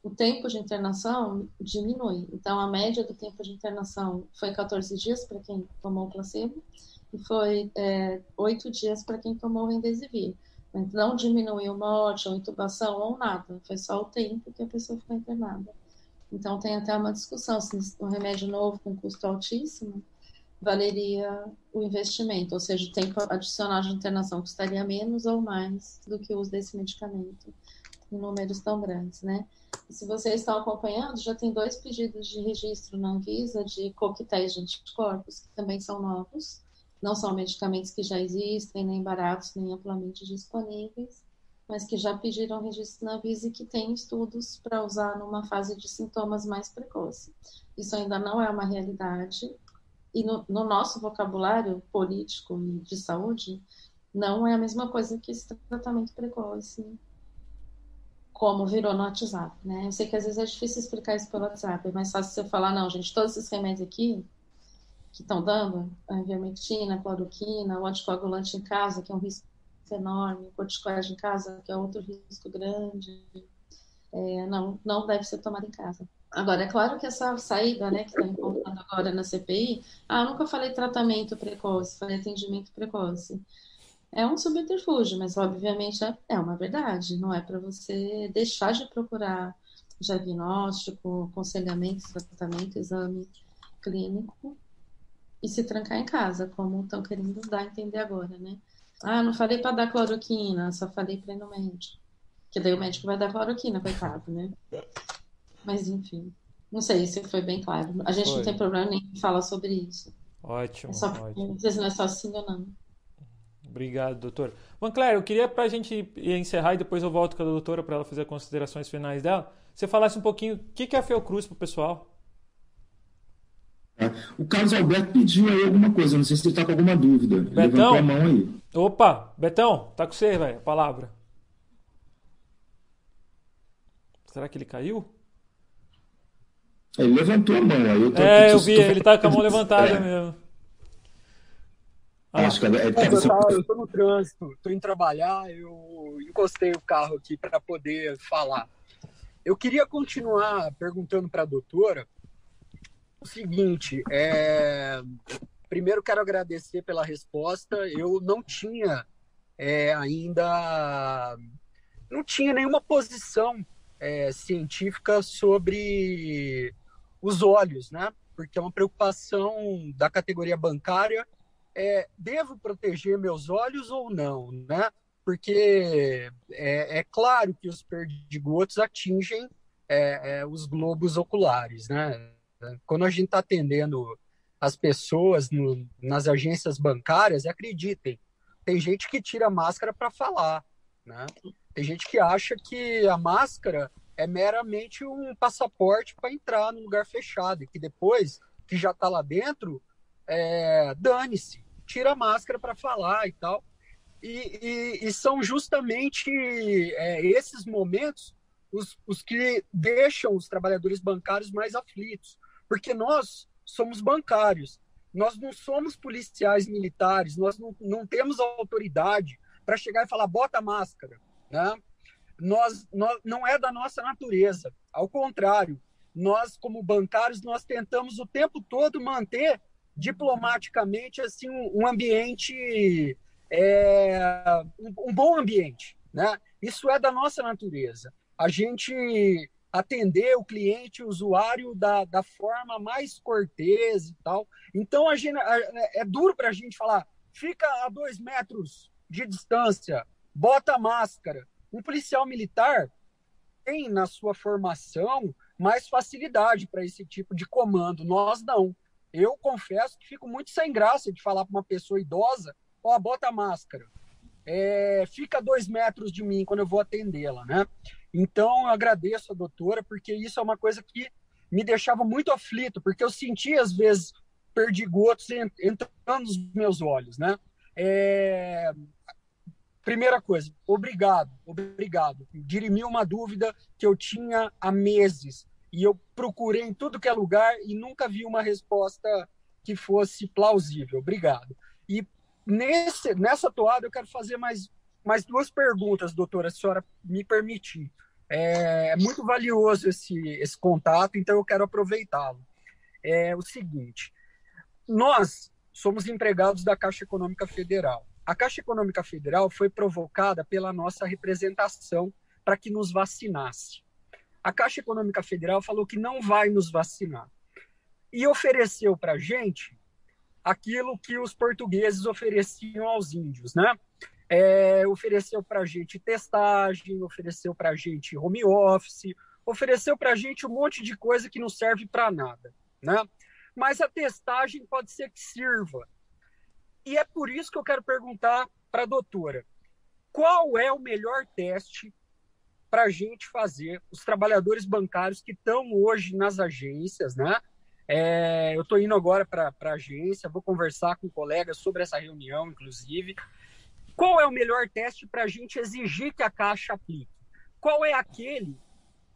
o tempo de internação diminui. Então, a média do tempo de internação foi 14 dias para quem tomou o placebo e foi 8 dias para quem tomou o Remdesivir. Não diminuiu morte ou intubação ou nada, foi só o tempo que a pessoa ficou internada. Então, tem até uma discussão se um remédio novo com custo altíssimo valeria o investimento, ou seja, o tempo adicional de internação custaria menos ou mais do que o uso desse medicamento em números tão grandes, né? E se vocês estão acompanhando, já tem 2 pedidos de registro na Anvisa de coquetéis de anticorpos, que também são novos, não são medicamentos que já existem, nem baratos, nem amplamente disponíveis, mas que já pediram registro na Anvisa e que tem estudos para usar numa fase de sintomas mais precoce. Isso ainda não é uma realidade, e no nosso vocabulário político e de saúde, não é a mesma coisa que esse tratamento precoce, como virou no WhatsApp, né? Eu sei que às vezes é difícil explicar isso pelo WhatsApp, é mais fácil você falar, não, gente, todos esses remédios aqui que estão dando, a ivermectina, a cloroquina, o anticoagulante em casa, que é um risco enorme, o corticoide em casa, que é outro risco grande, não deve ser tomado em casa. Agora, é claro que essa saída, né, que está encontrando agora na CPI, eu nunca falei tratamento precoce, falei atendimento precoce. É um subterfúgio, mas obviamente é uma verdade, não é para você deixar de procurar diagnóstico, aconselhamento, tratamento, exame clínico e se trancar em casa, como estão querendo dar a entender agora, né? Não falei para dar cloroquina, só falei para ir no médico. Que daí o médico vai dar cloroquina, coitado, né? Mas, enfim, não sei se foi bem claro. A gente não tem problema nem em falar sobre isso. Ótimo, ótimo. Às vezes não é só sim ou não. Obrigado, doutor. Vanclair, eu queria, para a gente encerrar e depois eu volto com a doutora para ela fazer as considerações finais dela, você falasse um pouquinho o que é a Fiocruz para o pessoal. O Carlos Alberto pediu aí alguma coisa, não sei se ele está com alguma dúvida. Ele Betão? levantou a mão aí. Opa, Betão, tá com você, velho, a palavra. Será que ele caiu? Ele levantou a mão aí. Eu vi, ele tá com a mão levantada mesmo. Acho que eu tô no trânsito, tô indo trabalhar, eu encostei o carro aqui para poder falar. Eu queria continuar perguntando para a doutora o seguinte, primeiro quero agradecer pela resposta, eu não tinha não tinha nenhuma posição científica sobre os olhos, né? Porque é uma preocupação da categoria bancária, devo proteger meus olhos ou não, né? Porque é claro que os perdigotos atingem os globos oculares, né? Quando a gente está atendendo as pessoas nas agências bancárias, acreditem, tem gente que tira a máscara para falar, né? Tem gente que acha que a máscara é meramente um passaporte para entrar num lugar fechado e que depois que já está lá dentro, dane-se, tira a máscara para falar e tal. E são justamente esses momentos os que deixam os trabalhadores bancários mais aflitos, porque nós somos bancários, nós não somos policiais militares, nós não temos autoridade para chegar e falar, bota a máscara, né? Nós não é da nossa natureza, ao contrário, nós como bancários, nós tentamos o tempo todo manter diplomaticamente assim, um ambiente, um bom ambiente, né? Isso é da nossa natureza. A gente atender o cliente, o usuário da forma mais cortês e tal. Então, é duro para a gente falar, fica a 2 metros de distância, bota a máscara. Um policial militar tem na sua formação mais facilidade para esse tipo de comando. Nós não. Eu confesso que fico muito sem graça de falar para uma pessoa idosa, bota a máscara. Fica a 2 metros de mim quando eu vou atendê-la, né? Então, eu agradeço a doutora, porque isso é uma coisa que me deixava muito aflito, porque eu sentia, às vezes, perdigotos entrando nos meus olhos, né? Primeira coisa, obrigado. Dirimiu uma dúvida que eu tinha há meses, e eu procurei em tudo que é lugar e nunca vi uma resposta que fosse plausível. Obrigado. E nessa toada eu quero fazer mais 2 perguntas, doutora, se a senhora me permitir. É muito valioso esse contato, então eu quero aproveitá-lo. É o seguinte, nós somos empregados da Caixa Econômica Federal. A Caixa Econômica Federal foi provocada pela nossa representação para que nos vacinasse. A Caixa Econômica Federal falou que não vai nos vacinar e ofereceu para a gente aquilo que os portugueses ofereciam aos índios, né? Ofereceu para a gente testagem, ofereceu para a gente home office, ofereceu para a gente um monte de coisa que não serve para nada, né? Mas a testagem pode ser que sirva. E é por isso que eu quero perguntar para a doutora, qual é o melhor teste para a gente fazer, os trabalhadores bancários que estão hoje nas agências, né? Eu estou indo agora para a agência, vou conversar com colegas sobre essa reunião, inclusive. Qual é o melhor teste para a gente exigir que a Caixa aplique? Qual é aquele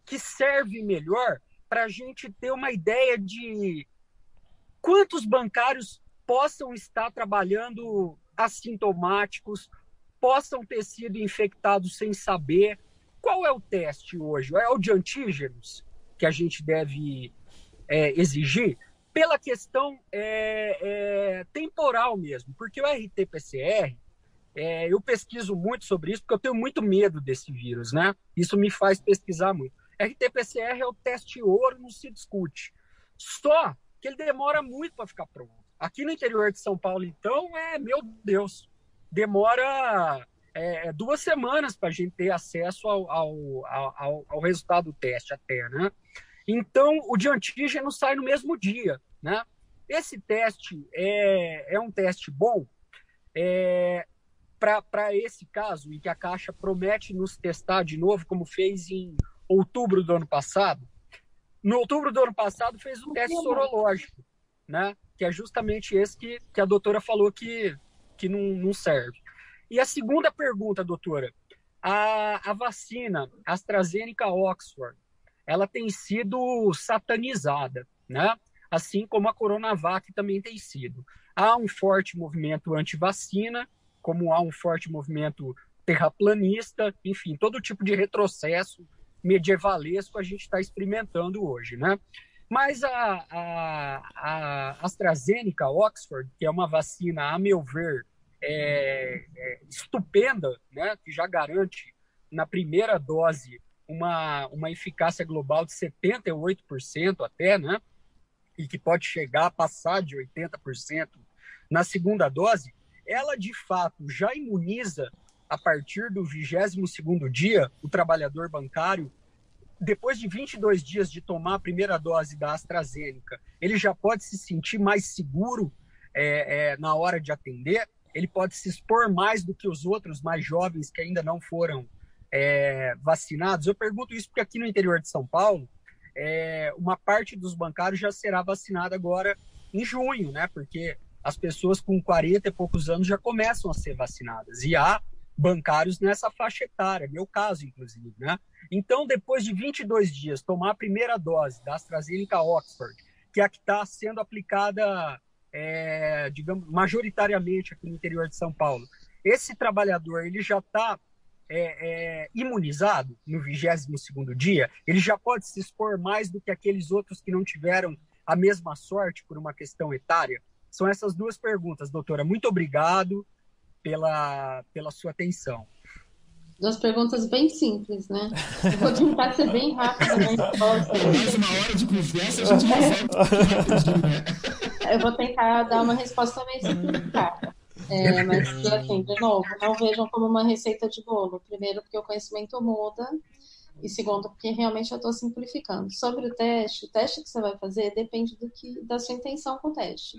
que serve melhor para a gente ter uma ideia de quantos bancários possam estar trabalhando assintomáticos, possam ter sido infectados sem saber? Qual é o teste hoje? É o de antígenos que a gente deve exigir? Pela questão temporal mesmo, porque o RT-PCR, eu pesquiso muito sobre isso, porque eu tenho muito medo desse vírus, né? Isso me faz pesquisar muito. RT-PCR é o teste ouro, não se discute. Só que ele demora muito para ficar pronto. Aqui no interior de São Paulo, então, meu Deus, demora 2 semanas para a gente ter acesso ao resultado do teste até, né? Então, o de antígeno sai no mesmo dia, né? Esse teste é um teste bom para esse caso, em que a Caixa promete nos testar de novo, como fez em outubro do ano passado. No outubro do ano passado, fez um teste sorológico. né? Que é justamente esse que a doutora falou que não serve. E a segunda pergunta, doutora, a vacina AstraZeneca Oxford, ela tem sido satanizada, né? Assim como a Coronavac também tem sido. Há um forte movimento anti-vacina, como há um forte movimento terraplanista, enfim, todo tipo de retrocesso medievalesco a gente está experimentando hoje, né? Mas a AstraZeneca Oxford, que é uma vacina, a meu ver, estupenda, né? Que já garante na primeira dose uma eficácia global de 78% até, né? E que pode chegar a passar de 80% na segunda dose, ela de fato já imuniza a partir do 22º dia o trabalhador bancário. Depois de 22 dias de tomar a primeira dose da AstraZeneca, ele já pode se sentir mais seguro na hora de atender, ele pode se expor mais do que os outros mais jovens que ainda não foram vacinados. Eu pergunto isso porque aqui no interior de São Paulo, uma parte dos bancários já será vacinada agora em junho, né? Porque as pessoas com 40 e poucos anos já começam a ser vacinadas. E há bancários nessa faixa etária, meu caso, inclusive, né? Então, depois de 22 dias, tomar a primeira dose da AstraZeneca Oxford, que é a que está sendo aplicada, digamos, majoritariamente aqui no interior de São Paulo, esse trabalhador ele já está imunizado no 22º dia, ele já pode se expor mais do que aqueles outros que não tiveram a mesma sorte por uma questão etária? São essas duas perguntas, doutora. Muito obrigado pela sua atenção. Duas perguntas bem simples, né? Eu vou tentar ser bem rápida na resposta. Mais uma hora de conversa, a gente resolve. Eu vou tentar dar uma resposta meio simplificada. Mas, assim, de novo, não vejam como uma receita de bolo. Primeiro, porque o conhecimento muda. E segundo, porque realmente eu estou simplificando. Sobre o teste que você vai fazer depende da sua intenção com o teste.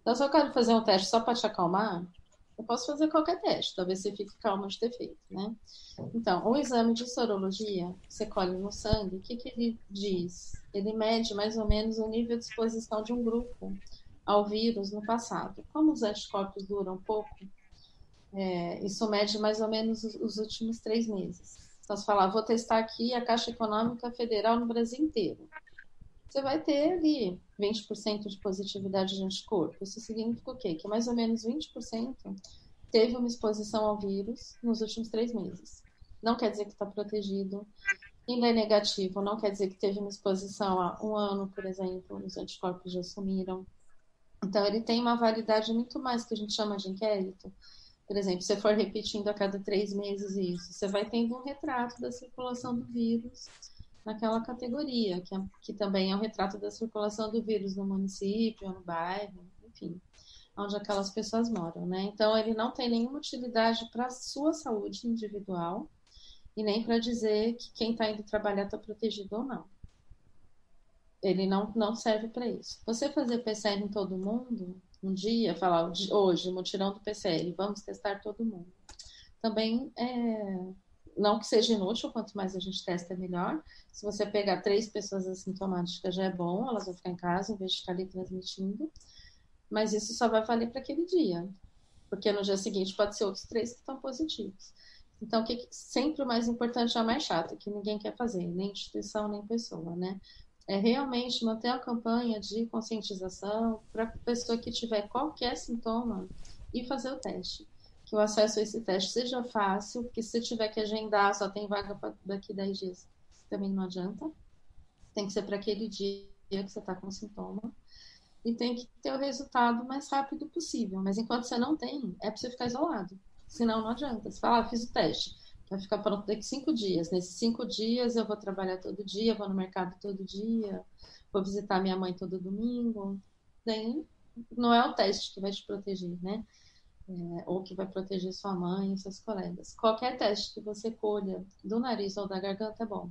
Então, se eu quero fazer um teste só para te acalmar, eu posso fazer qualquer teste, talvez você fique calmo de ter feito, né? Então, o exame de sorologia, que você colhe no sangue, o que ele diz? Ele mede mais ou menos o nível de exposição de um grupo ao vírus no passado. Como os anticorpos duram pouco, isso mede mais ou menos os últimos 3 meses. Então, você fala, vou testar aqui a Caixa Econômica Federal no Brasil inteiro. Você vai ter ali 20% de positividade de anticorpo. Isso significa o quê? Que mais ou menos 20% teve uma exposição ao vírus nos últimos 3 meses. Não quer dizer que está protegido. Ainda é negativo, não quer dizer que teve uma exposição há 1 ano, por exemplo, os anticorpos já sumiram. Então, ele tem uma validade muito mais que a gente chama de inquérito. Por exemplo, se você for repetindo a cada 3 meses isso, você vai tendo um retrato da circulação do vírus naquela categoria, que também é um retrato da circulação do vírus no município, no bairro, enfim, onde aquelas pessoas moram, né? Então, ele não tem nenhuma utilidade para a sua saúde individual e nem para dizer que quem está indo trabalhar está protegido ou não. Ele não serve para isso. Você fazer PCR em todo mundo, um dia, falar hoje, mutirão do PCR, vamos testar todo mundo. Também não que seja inútil, quanto mais a gente testa é melhor. Se você pegar 3 pessoas assintomáticas já é bom, elas vão ficar em casa em vez de ficar ali transmitindo. Mas isso só vai valer para aquele dia, porque no dia seguinte pode ser outros 3 que estão positivos. Então, sempre o mais importante é a mais chata, que ninguém quer fazer, nem instituição, nem pessoa, né? É realmente manter a campanha de conscientização para a pessoa que tiver qualquer sintoma e fazer o teste. Que o acesso a esse teste seja fácil, porque se tiver que agendar, só tem vaga daqui 10 dias, também não adianta. Tem que ser para aquele dia que você está com sintoma. E tem que ter o resultado o mais rápido possível. Mas enquanto você não tem, é para você ficar isolado. Senão não adianta. Você fala, fiz o teste. Vai ficar pronto daqui 5 dias. Nesses 5 dias eu vou trabalhar todo dia, vou no mercado todo dia, vou visitar minha mãe todo domingo. Daí não é o teste que vai te proteger, né? Ou que vai proteger sua mãe e seus colegas. Qualquer teste que você colha do nariz ou da garganta é bom.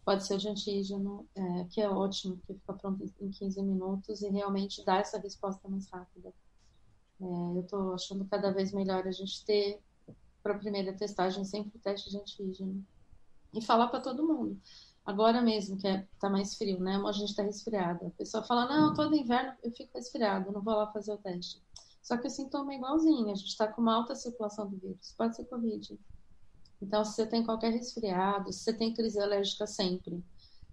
Pode ser o de antígeno, que é ótimo, porque fica pronto em 15 minutos e realmente dá essa resposta mais rápida. Eu estou achando cada vez melhor a gente ter, para a primeira testagem, sempre o teste de antígeno. E falar para todo mundo. Agora mesmo, que tá mais frio, né? A gente tá resfriada. A pessoa fala, não, todo inverno eu fico resfriado, não vou lá fazer o teste. Só que o sintoma é igualzinho, a gente está com uma alta circulação do vírus, pode ser Covid. Então, se você tem qualquer resfriado, se você tem crise alérgica sempre,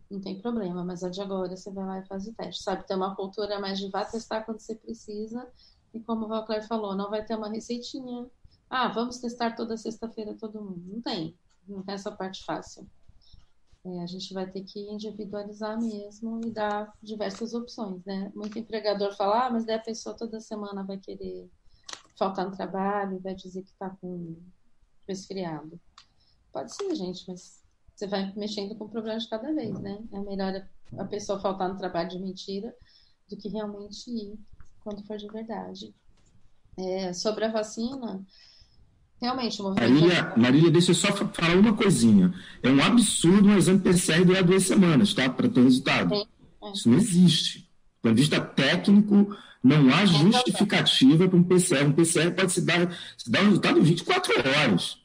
não tem problema, mas a de agora você vai lá e faz o teste, sabe? Tem uma cultura mais de vá testar quando você precisa, e como o Valcler falou, não vai ter uma receitinha. Ah, vamos testar toda sexta-feira todo mundo. Não tem essa parte fácil. A gente vai ter que individualizar mesmo e dar diversas opções, né? Muito empregador fala, mas daí a pessoa toda semana vai querer faltar no trabalho, vai dizer que está com resfriado. Pode ser, gente, mas você vai mexendo com o problema de cada vez, né? É melhor a pessoa faltar no trabalho de mentira do que realmente ir quando for de verdade. Sobre a vacina, realmente, o movimento... Marília, deixa eu só falar uma coisinha. É um absurdo um exame PCR durar 2 semanas, tá? Para ter resultado. Isso não existe. Do ponto de vista técnico, não há justificativa para um PCR. Um PCR pode se dar um resultado em 24 horas.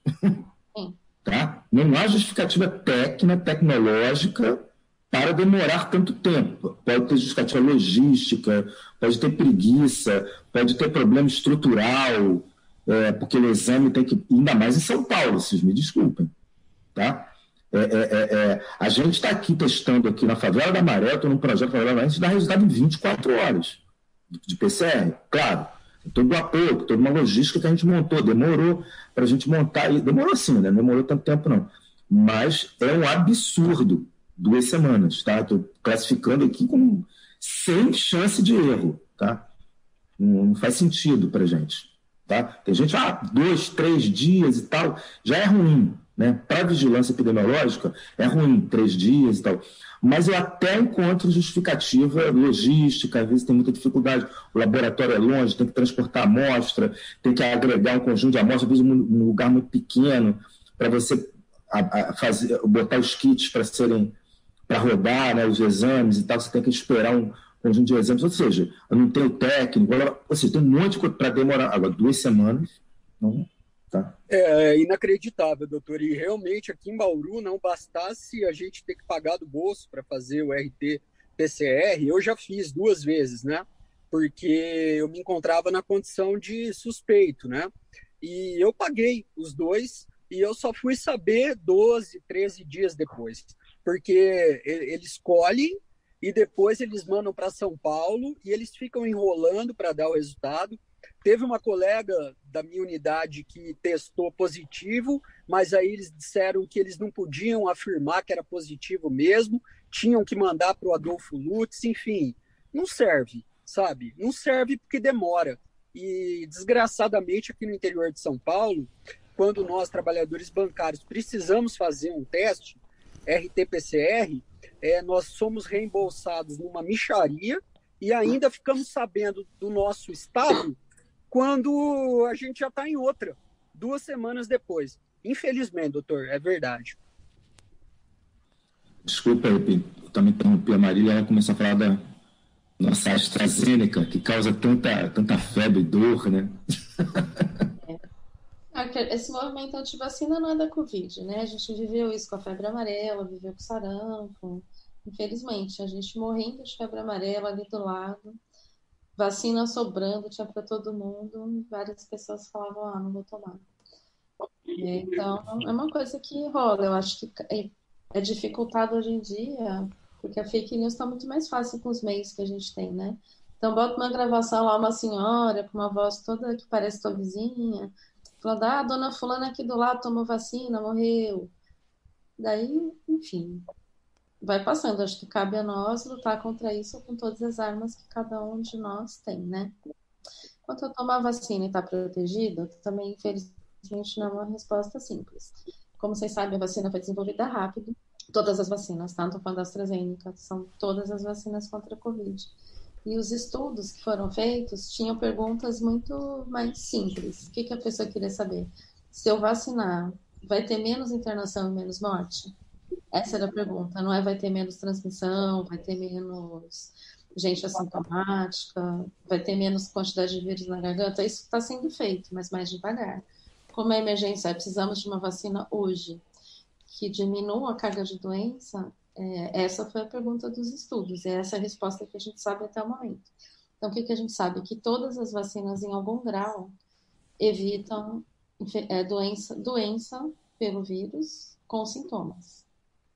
Tá? Não há justificativa tecnológica para demorar tanto tempo. Pode ter justificativa logística, pode ter preguiça, pode ter problema estrutural, porque o exame tem que... Ainda mais em São Paulo, vocês me desculpem. Tá? A gente está aqui testando aqui na Favela da Maré, estou num projeto Favela da Maré, a gente dá resultado em 24 horas de PCR. Claro, todo o apoio, toda uma logística que a gente montou, demorou para a gente montar, e demorou assim, né? Não demorou tanto tempo não, mas é um absurdo 2 semanas, tá? Estou classificando aqui como sem chance de erro, tá? Não faz sentido para a gente, tá? Tem gente, 2, 3 dias e tal, já é ruim, né? Para a vigilância epidemiológica é ruim, 3 dias e tal, mas eu até encontro justificativa logística, às vezes tem muita dificuldade, o laboratório é longe, tem que transportar amostra, tem que agregar um conjunto de amostras, às vezes num lugar muito pequeno, para você botar os kits para rodar, né, os exames e tal, você tem que esperar um conjunto de exames, ou seja, eu não tenho técnico, ou seja, tem um monte de coisa para demorar. Agora, 2 semanas, não... Tá. É inacreditável, doutor. E realmente aqui em Bauru não bastasse a gente ter que pagar do bolso para fazer o RT-PCR, eu já fiz 2 vezes, né? Porque eu me encontrava na condição de suspeito, né? E eu paguei os 2 e eu só fui saber 12, 13 dias depois. Porque eles colhem e depois eles mandam para São Paulo e eles ficam enrolando para dar o resultado. Teve uma colega da minha unidade que testou positivo, mas aí eles disseram que eles não podiam afirmar que era positivo mesmo, tinham que mandar para o Adolfo Lutz, enfim, não serve, sabe? Não serve porque demora. E, desgraçadamente, aqui no interior de São Paulo, quando nós, trabalhadores bancários, precisamos fazer um teste, RT-PCR, nós somos reembolsados numa mixaria e ainda ficamos sabendo do nosso estado quando a gente já está em outra, 2 semanas depois. Infelizmente, doutor, é verdade. Desculpa, eu também interrompi a Marília, ela começou a falar da nossa AstraZeneca, que causa tanta febre e dor, né? Esse movimento antivacina não é da Covid, né? A gente viveu isso com a febre amarela, viveu com sarampo. Infelizmente, a gente morrendo de febre amarela ali do lado, vacina sobrando, tinha para todo mundo, várias pessoas falavam, não vou tomar. Então, é uma coisa que rola, eu acho que é dificultado hoje em dia, porque a fake news está muito mais fácil com os meios que a gente tem, né? Então, bota uma gravação lá, uma senhora com uma voz toda que parece tua vizinha, falando, a dona fulana aqui do lado tomou vacina, morreu. Daí, enfim, vai passando. Acho que cabe a nós lutar contra isso com todas as armas que cada um de nós tem, né? Quanto a tomar vacina e estar protegido, também, infelizmente, não é uma resposta simples. Como vocês sabem, a vacina foi desenvolvida rápido. Todas as vacinas, tá? Não estou falando da AstraZeneca, são todas as vacinas contra a Covid. E os estudos que foram feitos tinham perguntas muito mais simples. O que a pessoa queria saber? Se eu vacinar, vai ter menos internação e menos morte? Essa era a pergunta. Não é vai ter menos transmissão, vai ter menos gente assintomática, vai ter menos quantidade de vírus na garganta? Isso está sendo feito, mas mais devagar. Como é emergência, precisamos de uma vacina hoje que diminua a carga de doença, Essa foi a pergunta dos estudos, e essa é a resposta que a gente sabe até o momento. Então, o que a gente sabe? Que todas as vacinas, em algum grau, evitam doença pelo vírus com sintomas,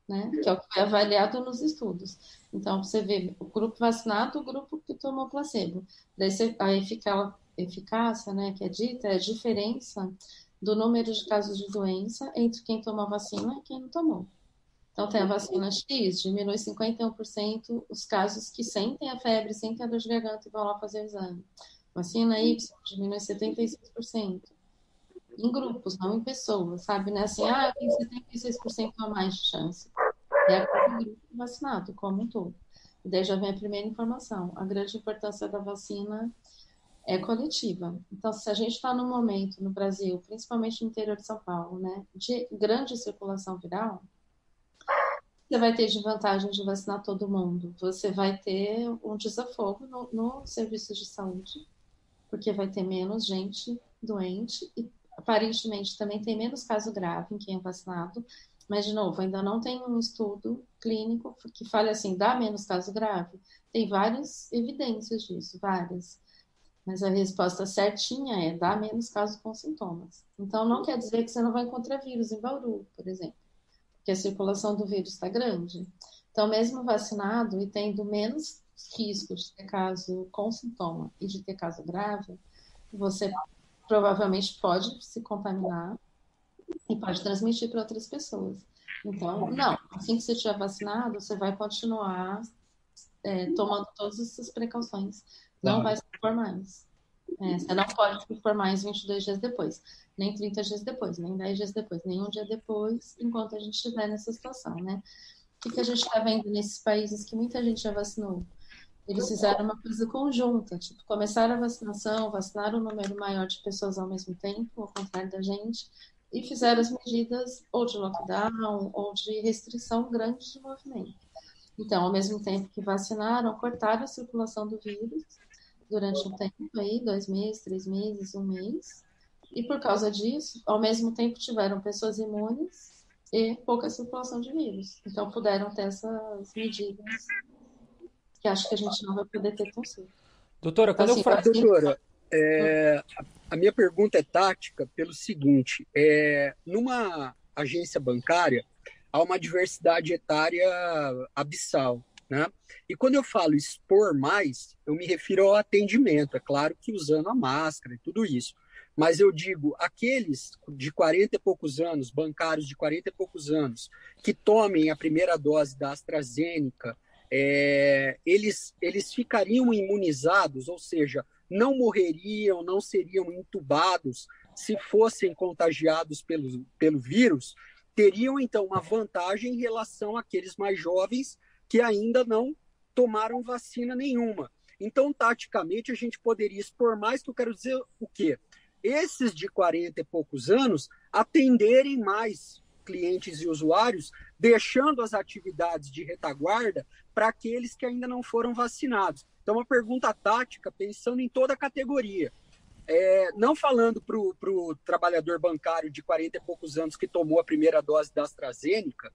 né? Que é o que foi avaliado nos estudos. Então, você vê o grupo vacinado, o grupo que tomou placebo. Daí a eficácia, né, que é dita, é a diferença do número de casos de doença entre quem tomou a vacina e quem não tomou. Então, tem a vacina X, diminui 51% os casos que sentem a febre, sentem a dor de garganta e vão lá fazer o exame. Vacina Y diminui 76%. Em grupos, não em pessoas, sabe? Né? Assim, tem 76% a mais de chance. É aquele grupo vacinado, como um todo. E daí já vem a primeira informação. A grande importância da vacina é coletiva. Então, se a gente está num momento no Brasil, principalmente no interior de São Paulo, né, de grande circulação viral, você vai ter de vantagem de vacinar todo mundo. Você vai ter um desafogo no serviço de saúde, porque vai ter menos gente doente e, aparentemente, também tem menos caso grave em quem é vacinado. Mas, de novo, ainda não tem um estudo clínico que fale assim, dá menos caso grave. Tem várias evidências disso, várias. Mas a resposta certinha é dá menos caso com sintomas. Então, não quer dizer que você não vai encontrar vírus em Bauru, por exemplo, porque a circulação do vírus está grande. Então, mesmo vacinado e tendo menos risco de ter caso com sintoma e de ter caso grave, você provavelmente pode se contaminar e pode transmitir para outras pessoas. Então, não, assim que você estiver vacinado, você vai continuar tomando todas essas precauções. Não vai se expor mais. Você não pode se expor mais 22 dias depois, nem 30 dias depois, nem 10 dias depois, nem um dia depois, enquanto a gente estiver nessa situação, né? O que a gente está vendo nesses países que muita gente já vacinou? Eles fizeram uma coisa conjunta, tipo, começaram a vacinação, vacinaram um número maior de pessoas ao mesmo tempo, ao contrário da gente, e fizeram as medidas ou de lockdown ou de restrição grande de movimento. Então, ao mesmo tempo que vacinaram, cortaram a circulação do vírus durante um tempo aí, 2 meses, 3 meses, 1 mês, e por causa disso, ao mesmo tempo tiveram pessoas imunes e pouca circulação de vírus. Então, puderam ter essas medidas que acho que a gente não vai poder ter tão cedo. Doutora, quando assim, Doutora, a minha pergunta é tática pelo seguinte, numa agência bancária, há uma diversidade etária abissal, né? E quando eu falo expor mais, eu me refiro ao atendimento, é claro que usando a máscara e tudo isso, mas eu digo, aqueles de 40 e poucos anos, bancários de 40 e poucos anos, que tomem a primeira dose da AstraZeneca, eles ficariam imunizados, ou seja, não morreriam, não seriam entubados se fossem contagiados pelo vírus, teriam, então, uma vantagem em relação àqueles mais jovens que ainda não tomaram vacina nenhuma. Então, taticamente, a gente poderia expor mais, que eu quero dizer o quê? Esses de 40 e poucos anos atenderem mais clientes e usuários, deixando as atividades de retaguarda para aqueles que ainda não foram vacinados. Então, uma pergunta tática, pensando em toda a categoria. Não falando para o trabalhador bancário de 40 e poucos anos que tomou a primeira dose da AstraZeneca,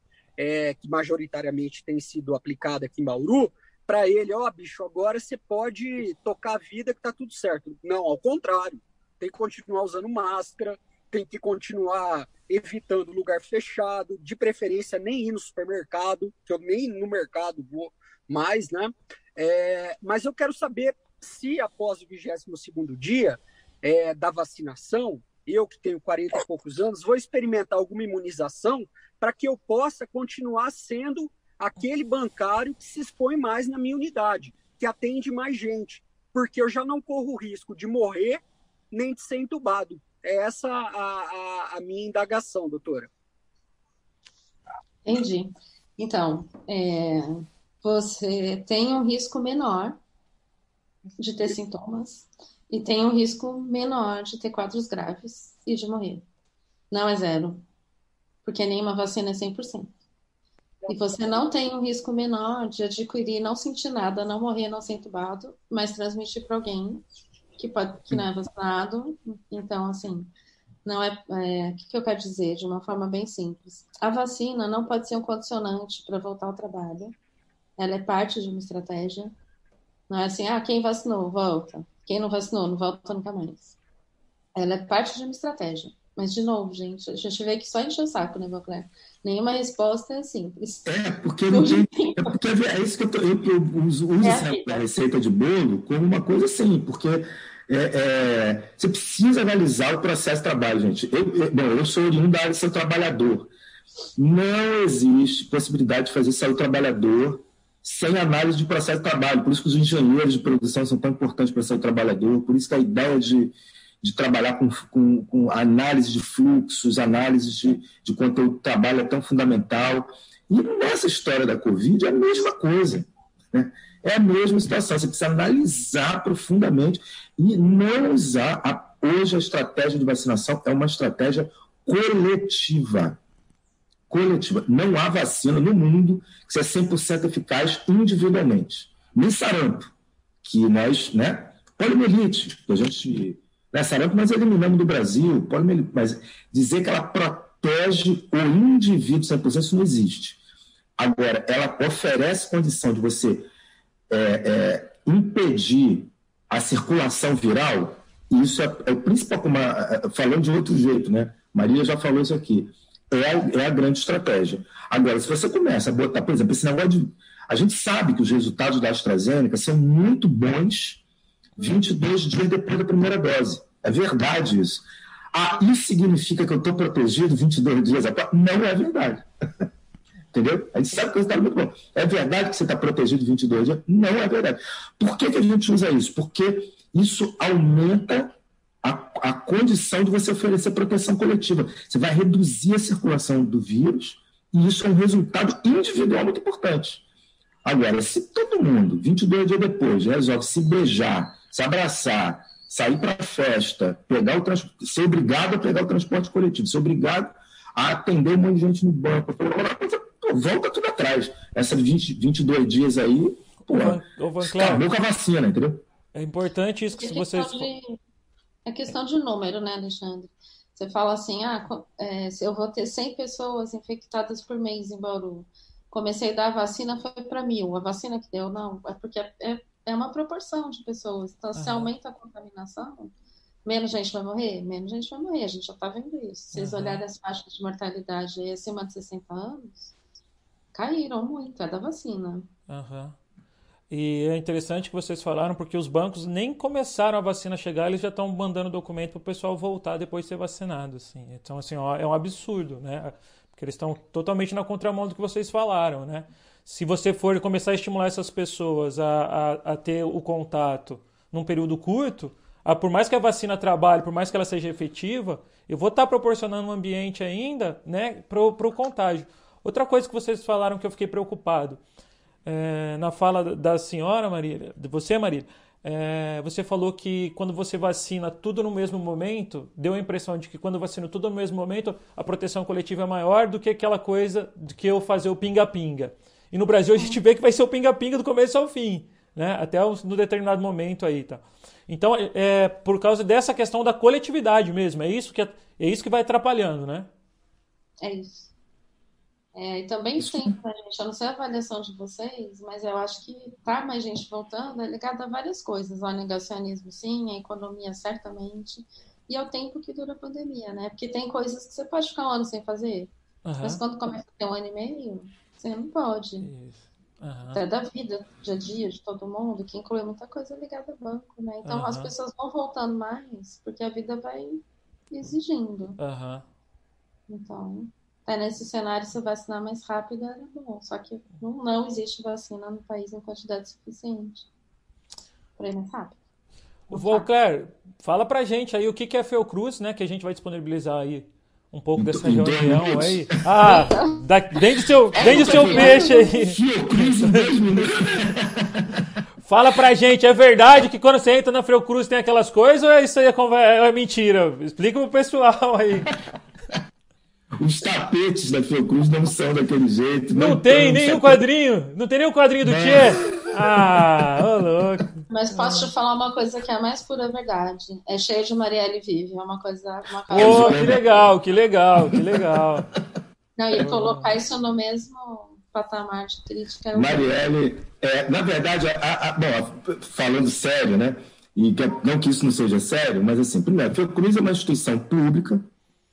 que majoritariamente tem sido aplicada aqui em Bauru, para ele, bicho, agora você pode tocar a vida que está tudo certo. Não, ao contrário, tem que continuar usando máscara, tem que continuar evitando lugar fechado, de preferência nem ir no supermercado, que eu nem no mercado vou mais, né? Mas eu quero saber se após o 22º dia da vacinação, eu que tenho 40 e poucos anos, vou experimentar alguma imunização para que eu possa continuar sendo aquele bancário que se expõe mais na minha unidade, que atende mais gente, porque eu já não corro o risco de morrer nem de ser entubado. É essa a minha indagação, doutora. Entendi. Então, você tem um risco menor de ter sintomas e tem um risco menor de ter quadros graves e de morrer. Não é 0, porque nenhuma vacina é 100%. E você não tem um risco menor de adquirir, não sentir nada, não morrer, não ser entubado, mas transmitir para alguém que não é vacinado. Então, assim, Não o que eu quero dizer de uma forma bem simples? A vacina não pode ser um condicionante para voltar ao trabalho. Ela é parte de uma estratégia. Não é assim, quem vacinou, volta. Quem não vacinou, não volta nunca mais. Ela é parte de uma estratégia. Mas, de novo, gente, a gente vê que só enche o saco, né, Vauclair? Nenhuma resposta é simples. Porque não tem. Porque é isso que eu uso a receita de bolo como uma coisa assim, porque você precisa analisar o processo de trabalho, gente. Eu sou oriundo da área de ser trabalhador. Não existe possibilidade de fazer sair o trabalhador sem análise de processo de trabalho. Por isso que os engenheiros de produção são tão importantes para ser o trabalhador, por isso que a ideia de trabalhar com análise de fluxos, análise de conteúdo de trabalho é tão fundamental. E nessa história da Covid é a mesma coisa, né? É a mesma situação. Você precisa analisar profundamente e não usar. Hoje a estratégia de vacinação é uma estratégia coletiva. Não há vacina no mundo que seja 100% eficaz individualmente. Nem sarampo, que nós, né? Poliomielite, que a gente... Sarampo nós eliminamos do Brasil, mas dizer que ela protege o indivíduo 100%, isso não existe. Agora, ela oferece condição de você impedir a circulação viral, e isso é o principal, falando de outro jeito, né? Maria já falou isso aqui, é a grande estratégia. Agora, se você começa a botar, por exemplo, esse negócio de... A gente sabe que os resultados da AstraZeneca são muito bons 22 dias depois da primeira dose. É verdade isso. Isso significa que eu estou protegido 22 dias após? Não é verdade. Entendeu? A gente sabe que o resultado é muito bom. É verdade que você está protegido 22 dias? Não é verdade. Por que a gente usa isso? Porque isso aumenta a condição de você oferecer proteção coletiva. Você vai reduzir a circulação do vírus e isso é um resultado individual muito importante. Agora, se todo mundo, 22 dias depois, resolve se beijar, se abraçar, sair para a festa, ser obrigado a pegar o transporte coletivo, ser obrigado a atender um monte de gente no banco, volta tudo atrás. Essas 22 dias aí, acabou com a vacina, entendeu? É importante isso que vocês... É questão de número, né, Alexandre? Você fala assim, se eu vou ter 100 pessoas infectadas por mês em Bauru, comecei a dar a vacina, foi para 1.000. A vacina que deu, não. É porque é uma proporção de pessoas. Então, se aumenta a contaminação, menos gente vai morrer? Menos gente vai morrer. A gente já está vendo isso. Se vocês olharem as faixas de mortalidade aí, acima de 60 anos, caíram muito. É da vacina. E é interessante que vocês falaram, porque os bancos nem começaram a vacina chegar, eles já estão mandando documento para o pessoal voltar depois de ser vacinado. Assim. Então, assim, é um absurdo, né? Porque eles estão totalmente na contramão do que vocês falaram, né? Se você for começar a estimular essas pessoas a ter o contato num período curto, por mais que a vacina trabalhe, por mais que ela seja efetiva, eu vou estar proporcionando um ambiente ainda, né, para o contágio. Outra coisa que vocês falaram que eu fiquei preocupado, na fala da senhora, Marília, de você, Marília, você falou que quando você vacina tudo no mesmo momento, deu a impressão de que quando vacina tudo no mesmo momento, a proteção coletiva é maior do que aquela coisa de que eu fazer o pinga-pinga. E no Brasil a gente vê que vai ser o pinga-pinga do começo ao fim, né? Até no determinado momento aí, tá? Então, por causa dessa questão da coletividade mesmo, é isso que vai atrapalhando, né? É isso. E também sempre, né, gente? Eu não sei a avaliação de vocês, mas eu acho que tá mais gente voltando é ligado a várias coisas. Ao negacionismo, sim, a economia, certamente, e ao tempo que dura a pandemia, né? Porque tem coisas que você pode ficar um ano sem fazer, mas quando começa a ter 1 ano e meio, você não pode. Isso. Até da vida, dia a dia, de todo mundo, que inclui muita coisa ligada ao banco, né? Então as pessoas vão voltando mais, porque a vida vai exigindo. Então... nesse cenário, se vacinar mais rápido era bom. Só que não existe vacina no país em quantidade suficiente para ir mais rápido. Vauclair, fala pra gente aí o que é a Fiocruz, né? Que a gente vai disponibilizar aí um pouco dessa reunião aí. Dentro do seu peixe aí. Fiocruz em 2 minutos. Fala pra gente, é verdade que quando você entra na Fiocruz tem aquelas coisas ou isso aí é mentira? Explica pro pessoal aí. Os tapetes da Fiocruz não são daquele jeito. Não tem nenhum quadrinho? Não tem nenhum quadrinho do Tchê? Ô louco. Mas posso te falar uma coisa que é a mais pura verdade. É cheio de Marielle Vive, é uma coisa... Que legal, que legal, que legal. Não, e colocar isso no mesmo patamar de crítica... Marielle, na verdade, bom, falando sério, né? E não que isso não seja sério, mas assim, primeiro, a Fiocruz é uma instituição pública,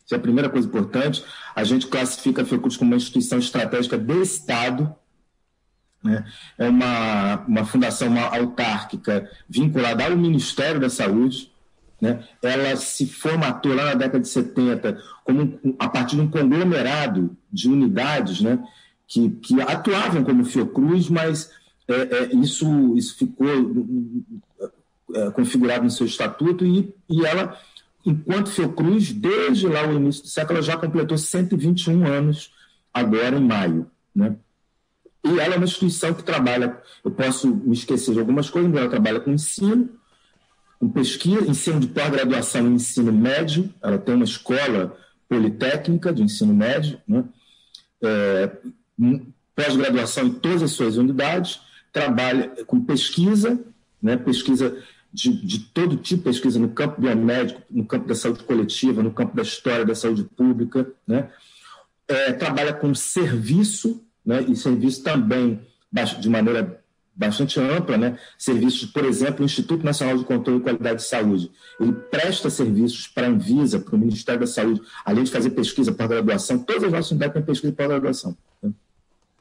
isso é a primeira coisa importante. A gente classifica a Fiocruz como uma instituição estratégica do Estado, né? É uma fundação autárquica vinculada ao Ministério da Saúde, né? Ela se formatou lá na década de 70 a partir de um conglomerado de unidades, né? que atuavam como Fiocruz, mas isso ficou configurado no seu estatuto e ela, enquanto Fiocruz, desde lá o início do século, já completou 121 anos agora em maio, né? E ela é uma instituição que trabalha, eu posso me esquecer de algumas coisas, mas ela trabalha com ensino, com pesquisa, ensino de pós-graduação e ensino médio. Ela tem uma escola politécnica de ensino médio, né? Pós-graduação em todas as suas unidades, trabalha com pesquisa, né? Pesquisa de todo tipo, pesquisa no campo biomédico, no campo da saúde coletiva, no campo da história da saúde pública, né? Trabalha com serviço, né? E serviço também de maneira bastante ampla, né? Serviços, por exemplo, o Instituto Nacional de Controle e Qualidade de Saúde. Ele presta serviços para a Anvisa, para o Ministério da Saúde, além de fazer pesquisa pós-graduação. Todas as nossas unidades têm pesquisa pós-graduação, né?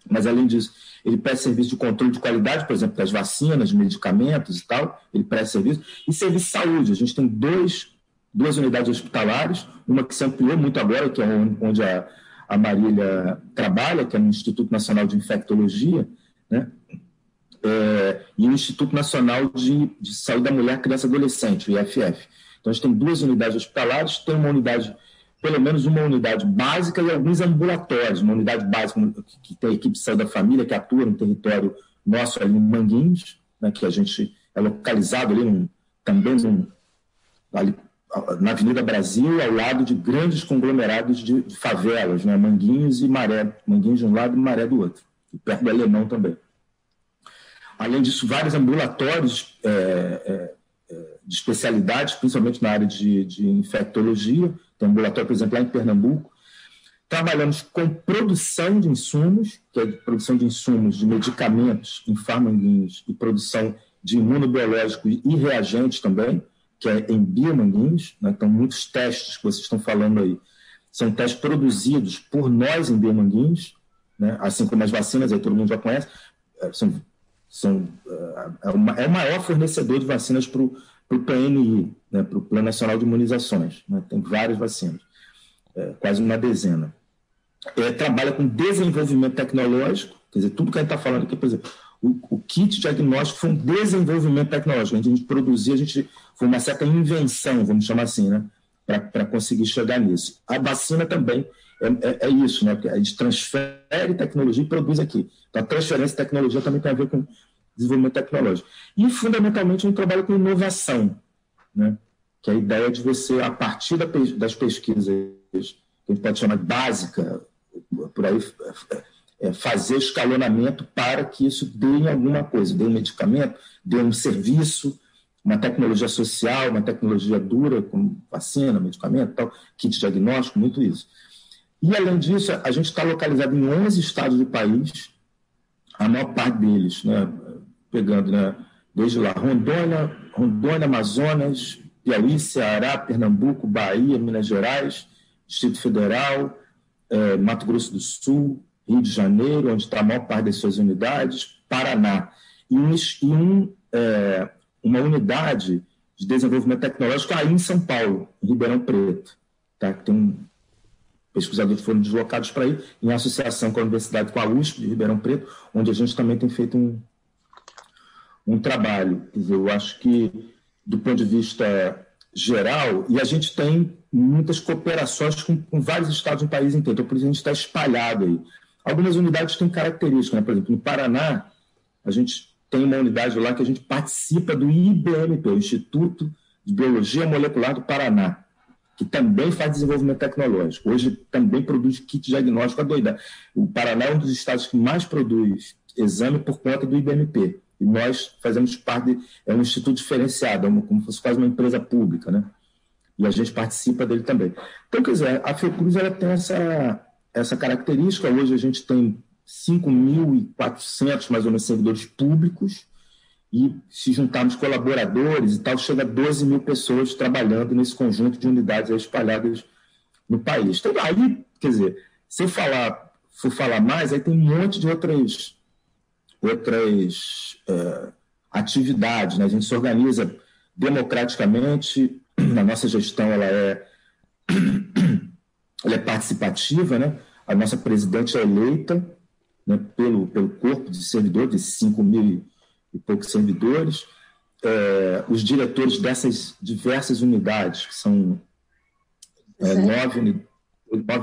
Mas, além disso, ele presta serviço de controle de qualidade, por exemplo, das vacinas, de medicamentos e tal, ele presta serviço. E serviço de saúde, a gente tem duas unidades hospitalares, uma que se ampliou muito agora, que é onde a Marília trabalha, que é no Instituto Nacional de Infectologia, né? E o Instituto Nacional de Saúde da Mulher, Criança e Adolescente, o IFF. Então, a gente tem duas unidades hospitalares, tem uma unidade, pelo menos uma unidade básica e alguns ambulatórios. Uma unidade básica que tem a equipe de saúde da família, que atua no território nosso ali em Manguinhos, né, que a gente é localizado ali ali na Avenida Brasil, ao lado de grandes conglomerados de favelas, né, Manguinhos e Maré. Manguinhos de um lado e Maré do outro, e perto do Alemão também. Além disso, vários ambulatórios de especialidades, principalmente na área de infectologia. Tem um ambulatório, por exemplo, lá em Pernambuco. Trabalhamos com produção de insumos, que é produção de insumos de medicamentos em Manguinhos e produção de imunobiológicos e reagentes também, que é em Biomanguinhos, né? Então, muitos testes que vocês estão falando aí são testes produzidos por nós em Biomanguinhos, né? Assim como as vacinas, aí todo mundo já conhece, é o maior fornecedor de vacinas para o PNI, né? Para o Plano Nacional de Imunizações, né? Tem várias vacinas, quase uma dezena. Trabalha com desenvolvimento tecnológico, quer dizer, tudo que a gente está falando aqui, por exemplo, o kit diagnóstico foi um desenvolvimento tecnológico. A gente produziu, foi uma certa invenção, vamos chamar assim, né, para conseguir chegar nisso. A vacina também é isso, né, porque a gente transfere tecnologia e produz aqui. Então, a transferência de tecnologia também tem a ver com desenvolvimento tecnológico. E, fundamentalmente, a gente trabalha com inovação, né, que é a ideia de você, a partir das pesquisas, que a gente pode chamar de básica, por aí, fazer escalonamento para que isso dê em alguma coisa, dê um medicamento, dê um serviço, uma tecnologia social, uma tecnologia dura, como vacina, medicamento, tal, kit diagnóstico, muito isso. E, além disso, a gente está localizado em 11 estados do país, a maior parte deles, né, pegando, né, desde lá, Rondônia, Amazonas, Piauí, Ceará, Pernambuco, Bahia, Minas Gerais, Distrito Federal, Mato Grosso do Sul, Rio de Janeiro, onde está a maior parte das suas unidades, Paraná, e uma unidade de desenvolvimento tecnológico aí em São Paulo, em Ribeirão Preto, tá? Tem pesquisadores que foram deslocados para aí, em associação com a Universidade, com a USP de Ribeirão Preto, onde a gente também tem feito um trabalho. Quer dizer, eu acho que, do ponto de vista geral, e a gente tem muitas cooperações com vários estados do país inteiro, então por isso a gente está espalhado aí. Algumas unidades têm características, né? Por exemplo, no Paraná, a gente tem uma unidade lá que a gente participa do IBMP, o Instituto de Biologia Molecular do Paraná, que também faz desenvolvimento tecnológico. Hoje também produz kit diagnóstico adoidado. O Paraná é um dos estados que mais produz exame por conta do IBMP, E nós fazemos parte, é um instituto diferenciado, como se fosse quase uma empresa pública, né? E a gente participa dele também. Então, quer dizer, a Fiocruz ela tem essa característica. Hoje a gente tem 5.400, mais ou menos, servidores públicos, e se juntarmos colaboradores e tal, chega a 12 mil pessoas trabalhando nesse conjunto de unidades espalhadas no país. Então, aí, quer dizer, se eu for falar mais, aí tem um monte de outras atividades, né? A gente se organiza democraticamente, a nossa gestão ela é participativa, né? A nossa presidente é eleita, né, pelo corpo de servidores, de 5 mil e poucos servidores. Os diretores dessas diversas unidades, que são 9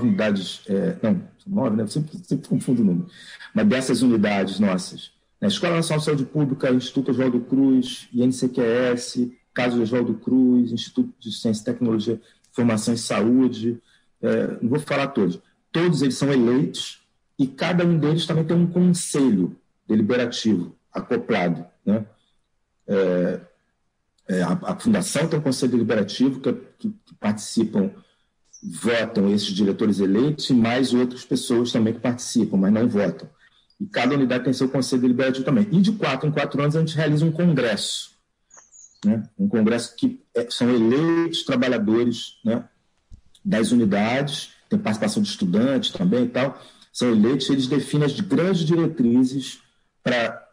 unidades, não, 9, né? Eu sempre confundo o número, mas dessas unidades nossas, né? Escola Nacional de Saúde Pública, Instituto Oswaldo Cruz, INCQS, Caso Oswaldo Cruz, Instituto de Ciência e Tecnologia, Formação e Saúde, não vou falar todos eles são eleitos, e cada um deles também tem um conselho deliberativo acoplado, né? A fundação tem um conselho deliberativo que participam, votam esses diretores eleitos, e mais outras pessoas também que participam, mas não votam. E cada unidade tem seu conselho deliberativo também. E de 4 em 4 anos a gente realiza um congresso, né? Um congresso que são eleitos trabalhadores, né, das unidades, tem participação de estudantes também e tal, são eleitos, eles definem as grandes diretrizes para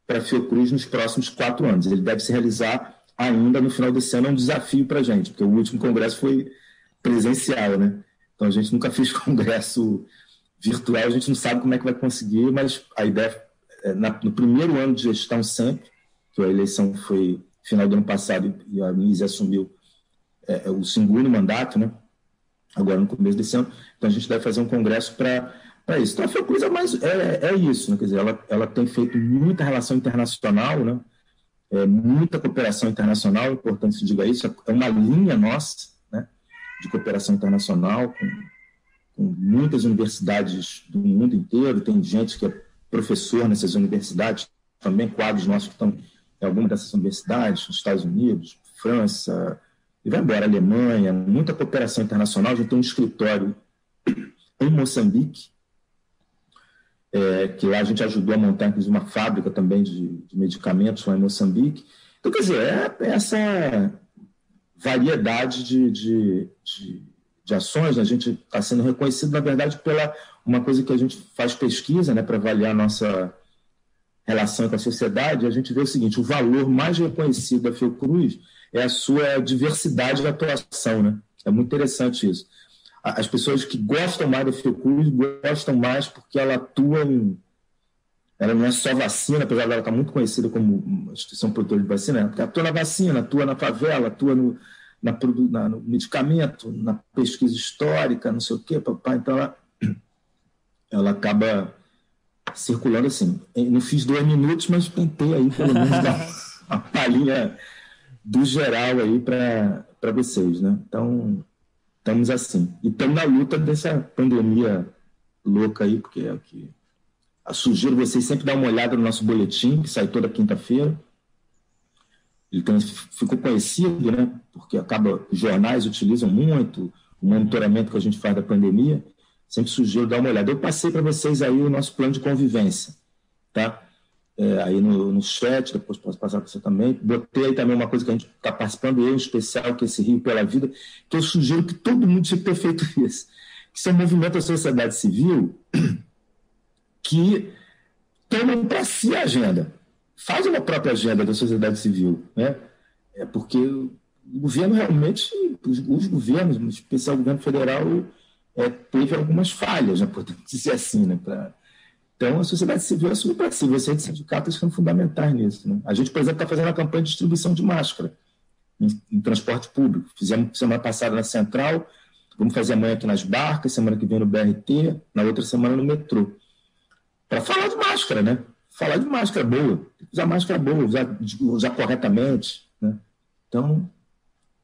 a Fiocruz nos próximos 4 anos. Ele deve se realizar ainda no final desse ano, é um desafio para a gente, porque o último congresso foi presencial, né? Então a gente nunca fez congresso virtual, a gente não sabe como é que vai conseguir, mas a ideia no primeiro ano de gestão sempre, que a eleição foi final do ano passado e a Nise assumiu o segundo mandato, né? Agora no começo desse ano, então a gente deve fazer um congresso para isso. Então a Fiocruz é isso, né? Quer dizer, ela tem feito muita relação internacional, né? Muita cooperação internacional, é importante se diga isso, é uma linha nossa, né, de cooperação internacional com muitas universidades do mundo inteiro, tem gente que é professor nessas universidades, também quadros nossos que estão em alguma dessas universidades, nos Estados Unidos, França, e vai embora, Alemanha, muita cooperação internacional. A gente tem um escritório em Moçambique, que lá a gente ajudou a montar, inclusive, uma fábrica também de medicamentos lá em Moçambique. Então, quer dizer, essa variedade de ações, né? A gente está sendo reconhecido, na verdade, pela uma coisa que a gente faz pesquisa, né, para avaliar a nossa relação com a sociedade. A gente vê o seguinte: o valor mais reconhecido da Fiocruz é a sua diversidade de atuação, né? É muito interessante isso. As pessoas que gostam mais da Fiocruz gostam mais porque ela atua ela não é só vacina, apesar dela estar muito conhecida como uma instituição produtora de vacina, ela atua na vacina, atua na favela, atua no medicamento, na pesquisa histórica, não sei o quê, papai. Então ela acaba circulando assim. Não fiz 2 minutos, mas tentei aí pelo menos dar uma palhinha do geral aí para vocês, né? Então, estamos assim. E estamos na luta dessa pandemia louca aí, porque é o que... Sugiro vocês sempre dar uma olhada no nosso boletim, que sai toda quinta-feira. Ele ficou conhecido, né? Porque os jornais utilizam muito o monitoramento que a gente faz da pandemia. Sempre sugiro dar uma olhada. Eu passei para vocês aí o nosso plano de convivência, tá? Aí no chat, depois posso passar para você também. Botei aí também uma coisa que a gente está participando, eu em especial, que é esse Rio pela Vida, que eu sugiro que todo mundo tinha que ter feito isso. Que isso é um movimento da sociedade civil que toma para si a agenda. Faz uma própria agenda da sociedade civil, né? Porque o governo realmente, os governos, em especial o governo federal, teve algumas falhas, né, podemos dizer assim, né? Então, a sociedade civil assume para si. Vocês de sindicatos são fundamentais nisso, né? A gente, por exemplo, está fazendo a campanha de distribuição de máscara em transporte público. Fizemos semana passada na Central, vamos fazer amanhã aqui nas Barcas, semana que vem no BRT, na outra semana no metrô. Para falar de máscara, né? Falar de máscara boa. Tem que usar máscara boa, usar corretamente, né? Então,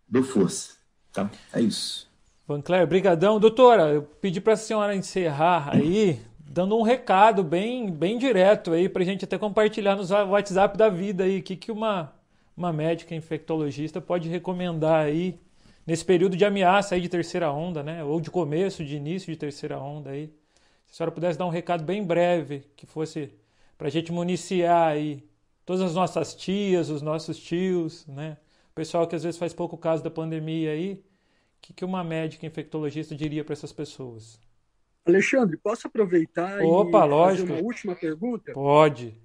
dou força, tá? É isso. Vanclair, brigadão. Doutora, eu pedi para a senhora encerrar aí, dando um recado bem direto aí para a gente até compartilhar no WhatsApp da vida aí, o que uma médica infectologista pode recomendar aí nesse período de ameaça aí de terceira onda, né? Ou de começo, de início de terceira onda aí. Se a senhora pudesse dar um recado bem breve, que fosse para a gente municiar aí todas as nossas tias, os nossos tios, né? O pessoal que às vezes faz pouco caso da pandemia aí, o que uma médica infectologista diria para essas pessoas? Alexandre, posso aproveitar Opa, e lógico. fazer uma última pergunta? Pode.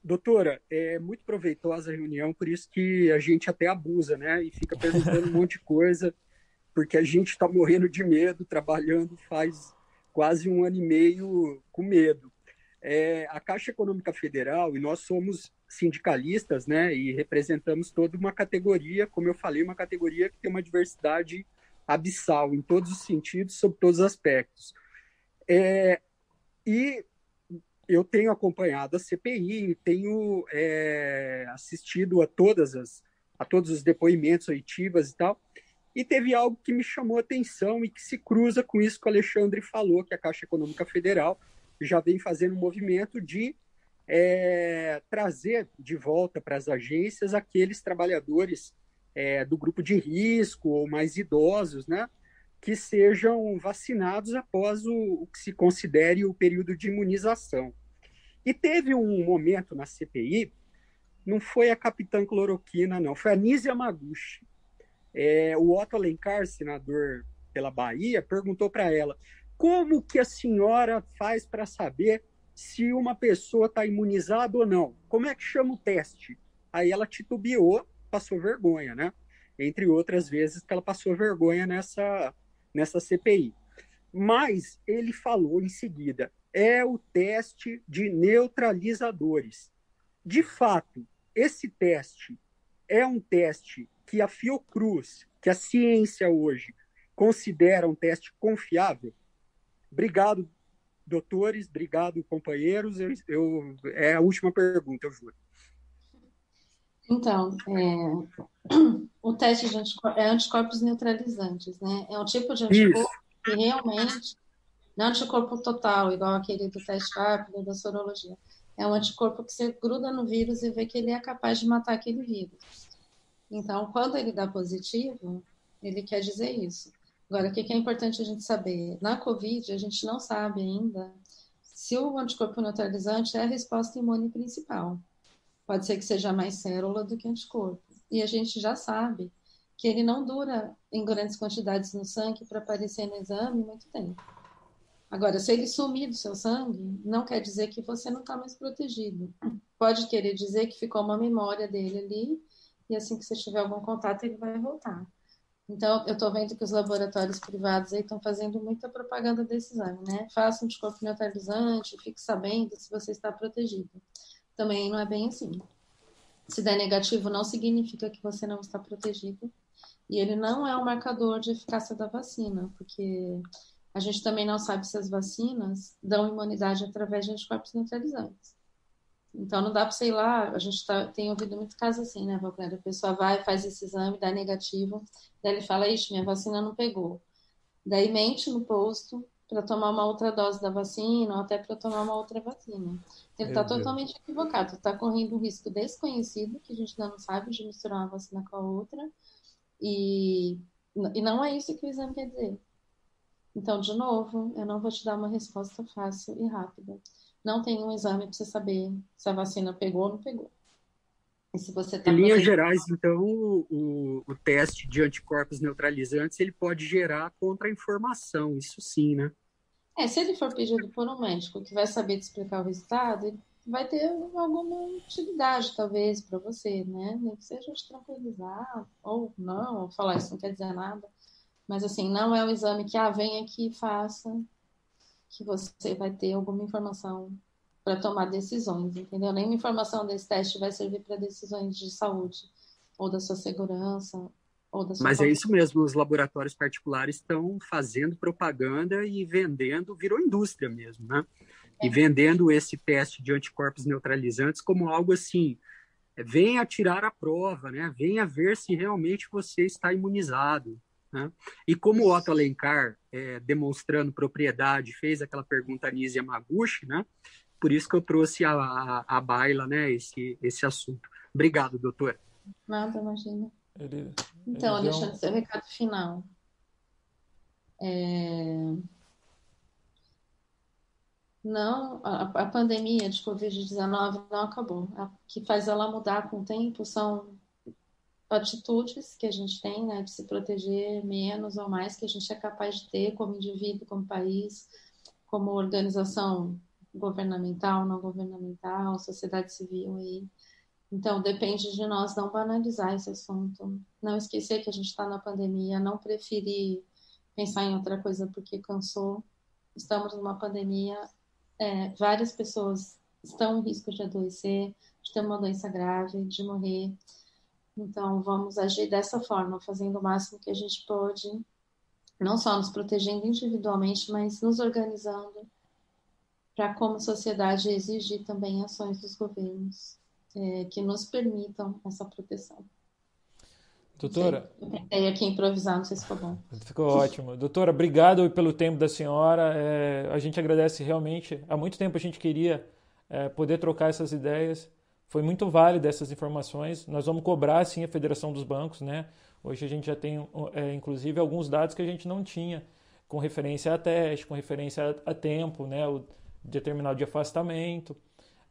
Doutora, é muito proveitosa a reunião, por isso que a gente até abusa, né? E fica perguntando um monte de coisa, porque a gente está morrendo de medo, trabalhando faz quase 1 ano e meio com medo. A Caixa Econômica Federal, e nós somos sindicalistas, né? E representamos toda uma categoria, como eu falei, uma categoria que tem uma diversidade abissal, em todos os sentidos, sob todos os aspectos. E eu tenho acompanhado a CPI, tenho assistido a todos os depoimentos, oitivas e tal, e teve algo que me chamou a atenção e que se cruza com isso que o Alexandre falou, que a Caixa Econômica Federal já vem fazendo um movimento de trazer de volta para as agências aqueles trabalhadores do grupo de risco ou mais idosos, né, que sejam vacinados após o que se considere o período de imunização. E teve um momento na CPI, não foi a capitã Cloroquina, não, foi a Anísia Yamaguchi. O Otto Alencar, senador pela Bahia, perguntou para ela: como que a senhora faz para saber se uma pessoa está imunizada ou não? Como é que chama o teste? Aí ela titubeou, passou vergonha, né? Entre outras vezes que ela passou vergonha nessa CPI. Mas ele falou em seguida, é o teste de neutralizadores. De fato, esse teste é um teste que a Fiocruz, que a ciência hoje considera um teste confiável? Obrigado, doutores, obrigado, companheiros. É a última pergunta, eu juro. Então, o teste de anticorpos neutralizantes, né? É um tipo de anticorpo que realmente não é anticorpo total, igual aquele do teste rápido, da sorologia. É um anticorpo que você gruda no vírus e vê que ele é capaz de matar aquele vírus. Então, quando ele dá positivo, ele quer dizer isso. Agora, o que é importante a gente saber? Na COVID, a gente não sabe ainda se o anticorpo neutralizante é a resposta imune principal. Pode ser que seja mais célula do que anticorpo. E a gente já sabe que ele não dura em grandes quantidades no sangue para aparecer no exame muito tempo. Agora, se ele sumir do seu sangue, não quer dizer que você não está mais protegido. Pode querer dizer que ficou uma memória dele ali, e assim que você tiver algum contato, ele vai voltar. Então, eu estou vendo que os laboratórios privados aí estão fazendo muita propaganda desse exame, né? Faça um anticorpo neutralizante, fique sabendo se você está protegido. Também não é bem assim. Se der negativo, não significa que você não está protegido. E ele não é um marcador de eficácia da vacina, porque a gente também não sabe se as vacinas dão imunidade através de anticorpos neutralizantes. Então, não dá para, sei lá, a gente tem ouvido muito caso assim, né, Valcléria? A pessoa vai, faz esse exame, dá negativo, daí ele fala, ixi, minha vacina não pegou. Daí mente no posto para tomar uma outra dose da vacina ou até para tomar uma outra vacina. Ele está totalmente equivocado, está correndo um risco desconhecido, que a gente ainda não sabe, de misturar uma vacina com a outra, e não é isso que o exame quer dizer. Então, de novo, eu não vou te dar uma resposta fácil e rápida. Não tem um exame para você saber se a vacina pegou ou não pegou. E se você tá em linhas gerais, então, o teste de anticorpos neutralizantes ele pode gerar contra-informação, isso sim, né? Se ele for pedido por um médico que vai saber te explicar o resultado, ele vai ter alguma utilidade, talvez, para você, né? Nem que seja te tranquilizar, ou não, ou falar isso não quer dizer nada. Mas, assim, não é um exame que, vem aqui e faça, que você vai ter alguma informação para tomar decisões, entendeu? Nenhuma informação desse teste vai servir para decisões de saúde, ou da sua segurança, ou da sua... Mas é isso mesmo, os laboratórios particulares estão fazendo propaganda e vendendo, virou indústria mesmo, né? E vendendo esse teste de anticorpos neutralizantes como algo assim, venha tirar a prova, né? Venha ver se realmente você está imunizado, né? E como o Otto Alencar demonstrando propriedade, fez aquela pergunta a Nise Yamaguchi, né? Por isso que eu trouxe à baila, né, esse assunto. Obrigado, doutor. Nada, imagina. Então, Alexandre, seu recado final. Não, a pandemia de Covid-19 não acabou. O que faz ela mudar com o tempo são atitudes que a gente tem, né, de se proteger menos ou mais, que a gente é capaz de ter como indivíduo, como país, como organização governamental, não governamental, sociedade civil aí. Então, depende de nós não banalizar esse assunto, não esquecer que a gente está na pandemia, não preferir pensar em outra coisa porque cansou. Estamos numa pandemia, várias pessoas estão em risco de adoecer, de ter uma doença grave, de morrer. Então, vamos agir dessa forma, fazendo o máximo que a gente pode, não só nos protegendo individualmente, mas nos organizando para, como sociedade, exigir também ações dos governos que nos permitam essa proteção. Doutora... Eu tentei aqui improvisar, não sei se ficou bom. Ficou ótimo. Doutora, obrigado pelo tempo da senhora. A gente agradece realmente. Há muito tempo a gente queria poder trocar essas ideias. Foi muito válida essas informações. Nós vamos cobrar, sim, a Federação dos Bancos, né? Hoje a gente já tem, inclusive, alguns dados que a gente não tinha, com referência a teste, com referência a tempo, né? O determinado de afastamento.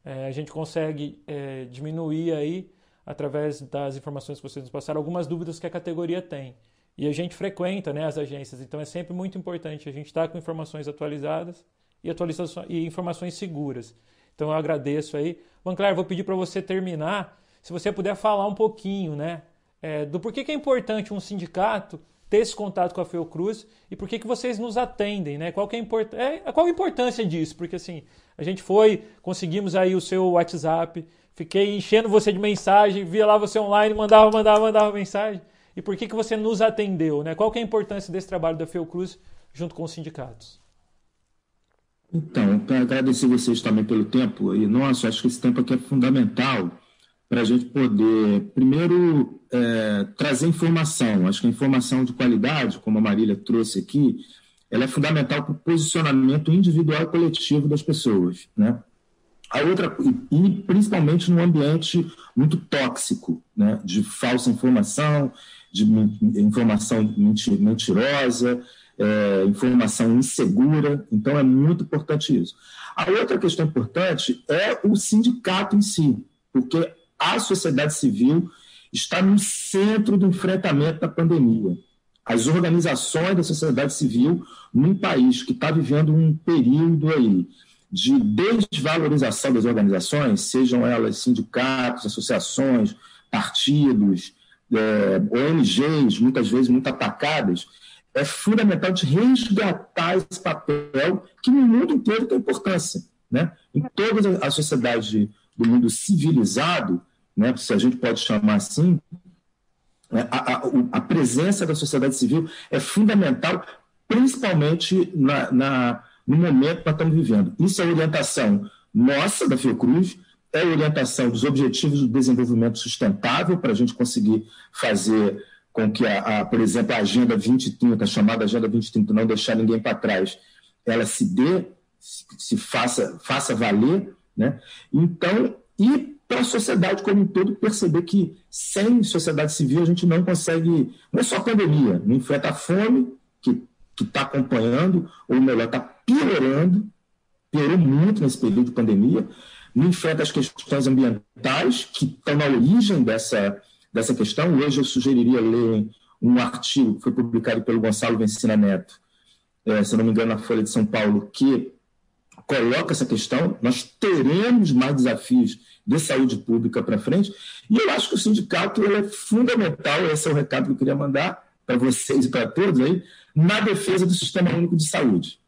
A gente consegue diminuir aí, através das informações que vocês nos passaram, algumas dúvidas que a categoria tem. E a gente frequenta, né, as agências, então é sempre muito importante a gente estar com informações atualizadas e informações seguras. Então eu agradeço aí. Vanclair, vou pedir para você terminar, se você puder falar um pouquinho, né, do porquê que é importante um sindicato ter esse contato com a Fiocruz e por que vocês nos atendem, né? Qual a importância disso? Porque assim, a gente conseguimos aí o seu WhatsApp, fiquei enchendo você de mensagem, via lá você online, mandava mensagem. E por que você nos atendeu, né? Qual que é a importância desse trabalho da Fiocruz junto com os sindicatos? Então, para agradecer vocês também pelo tempo, e nossa, acho que esse tempo aqui é fundamental para a gente poder, primeiro, trazer informação. Acho que a informação de qualidade, como a Marília trouxe aqui, ela é fundamental para o posicionamento individual e coletivo das pessoas, né? A outra, e principalmente num ambiente muito tóxico, né? De falsa informação, de informação mentirosa, informação insegura. Então, é muito importante isso. A outra questão importante é o sindicato em si, porque a sociedade civil está no centro do enfrentamento da pandemia. As organizações da sociedade civil num país que está vivendo um período aí de desvalorização das organizações, sejam elas sindicatos, associações, partidos, ONGs, muitas vezes muito atacadas, é fundamental de resgatar esse papel que no mundo inteiro tem importância, né? Em todas as sociedades do mundo civilizado, né, se a gente pode chamar assim, a presença da sociedade civil é fundamental, principalmente no momento que nós estamos vivendo. Isso é a orientação nossa, da Fiocruz, é a orientação dos Objetivos do Desenvolvimento Sustentável, para a gente conseguir fazer com que, por exemplo, a Agenda 2030, a chamada Agenda 2030, não deixar ninguém para trás, ela se faça valer, né? Então, e para a sociedade como um todo perceber que sem sociedade civil a gente não consegue, não é só a pandemia, não enfrenta a fome, que está acompanhando, ou melhor, está piorou muito nesse período de pandemia, não enfrenta as questões ambientais, que estão na origem dessa questão. Hoje eu sugeriria ler um artigo que foi publicado pelo Gonçalo Vencina Neto, se não me engano, na Folha de São Paulo, que coloca essa questão. Nós teremos mais desafios de saúde pública para frente, e eu acho que o sindicato é fundamental, esse é o recado que eu queria mandar para vocês e para todos aí, na defesa do Sistema Único de Saúde.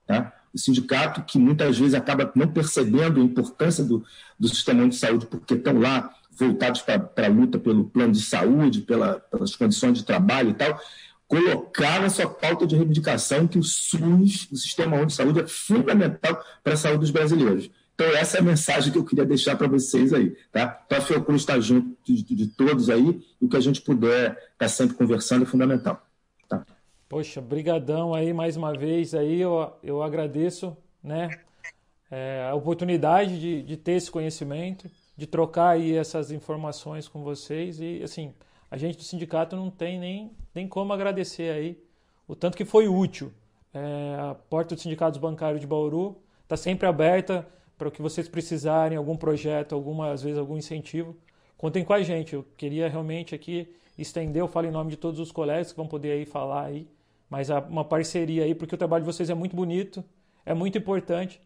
Tá? O sindicato, que muitas vezes acaba não percebendo a importância do Sistema Único de Saúde, porque estão lá voltados para a luta pelo plano de saúde, pelas condições de trabalho e tal, colocar na sua pauta de reivindicação que o SUS, o Sistema Único de Saúde, é fundamental para a saúde dos brasileiros. Então, essa é a mensagem que eu queria deixar para vocês aí. Tá? Então, a Fiocruz está junto de todos aí, e o que a gente puder estar sempre conversando é fundamental. Tá? Poxa, brigadão aí mais uma vez aí, eu agradeço, né, a oportunidade de ter esse conhecimento, de trocar aí essas informações com vocês e assim, a gente do sindicato não tem nem como agradecer aí o tanto que foi útil. A porta dos sindicatos bancários de Bauru está sempre aberta para o que vocês precisarem, algum projeto, às vezes algum incentivo. Contem com a gente. Eu queria realmente aqui estender, eu falo em nome de todos os colegas que vão poder aí falar aí, mas uma parceria aí, porque o trabalho de vocês é muito bonito, é muito importante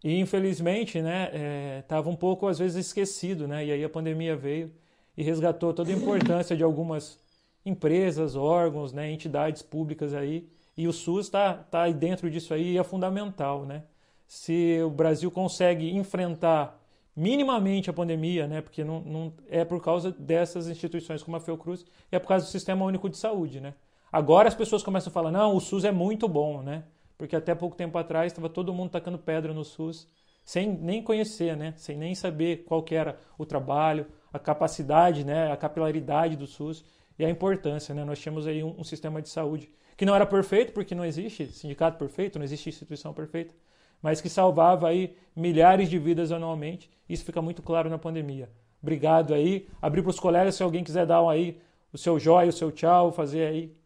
e infelizmente, né, estava um pouco às vezes esquecido, né, e aí a pandemia veio e resgatou toda a importância de algumas empresas, órgãos, né, entidades públicas aí, e o SUS está aí dentro disso aí e é fundamental, né? Se o Brasil consegue enfrentar minimamente a pandemia, né, porque não é por causa dessas instituições como a Fiocruz, é por causa do Sistema Único de Saúde, né? Agora as pessoas começam a falar, não, o SUS é muito bom, né? Porque até pouco tempo atrás estava todo mundo tacando pedra no SUS, sem nem conhecer, né? Sem nem saber qual que era o trabalho, a capacidade, né? A capilaridade do SUS e a importância, né? Nós tínhamos aí um sistema de saúde que não era perfeito, porque não existe sindicato perfeito, não existe instituição perfeita, mas que salvava aí milhares de vidas anualmente. Isso fica muito claro na pandemia. Obrigado aí. Abrir para os colegas, se alguém quiser dar aí o seu joia, o seu tchau, fazer aí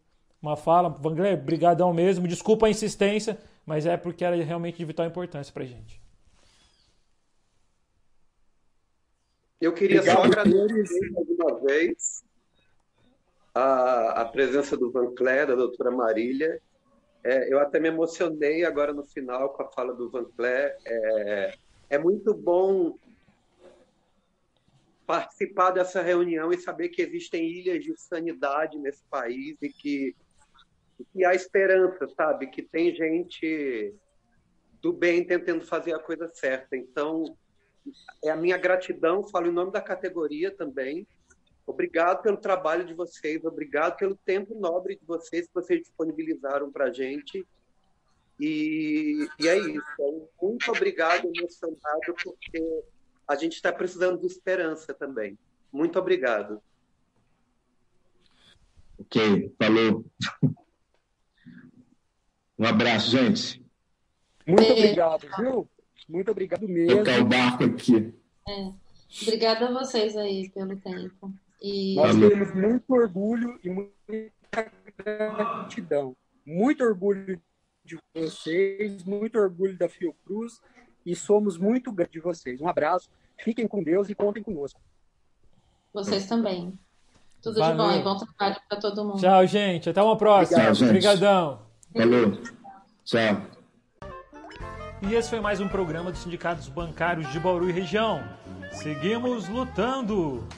uma fala. Vanglé, brigadão mesmo. Desculpa a insistência, mas é porque era realmente de vital importância para a gente. Eu queria só agradecer mais uma vez a presença do Vancler, da doutora Marília. Eu até me emocionei agora no final com a fala do Vancler. É muito bom participar dessa reunião e saber que existem ilhas de sanidade nesse país e que há esperança, sabe? Que tem gente do bem tentando fazer a coisa certa. Então, é a minha gratidão, falo em nome da categoria também. Obrigado pelo trabalho de vocês, obrigado pelo tempo nobre de vocês que vocês disponibilizaram para a gente. E é isso. Muito obrigado, emocionado, porque a gente está precisando de esperança também. Muito obrigado. Ok, falou. Um abraço, gente. Muito obrigado, viu? Muito obrigado mesmo. Tocar o barco aqui. Obrigada a vocês aí pelo tempo. E... Nós temos muito orgulho e muita gratidão. Muito orgulho de vocês, muito orgulho da Fiocruz e somos muito gratos de vocês. Um abraço, fiquem com Deus e contem conosco. Vocês também. Tudo de bom e bom trabalho para todo mundo. Tchau, gente. Até uma próxima. Obrigadão. Falou. Tchau. E esse foi mais um programa dos Sindicatos Bancários de Bauru e região. Seguimos lutando!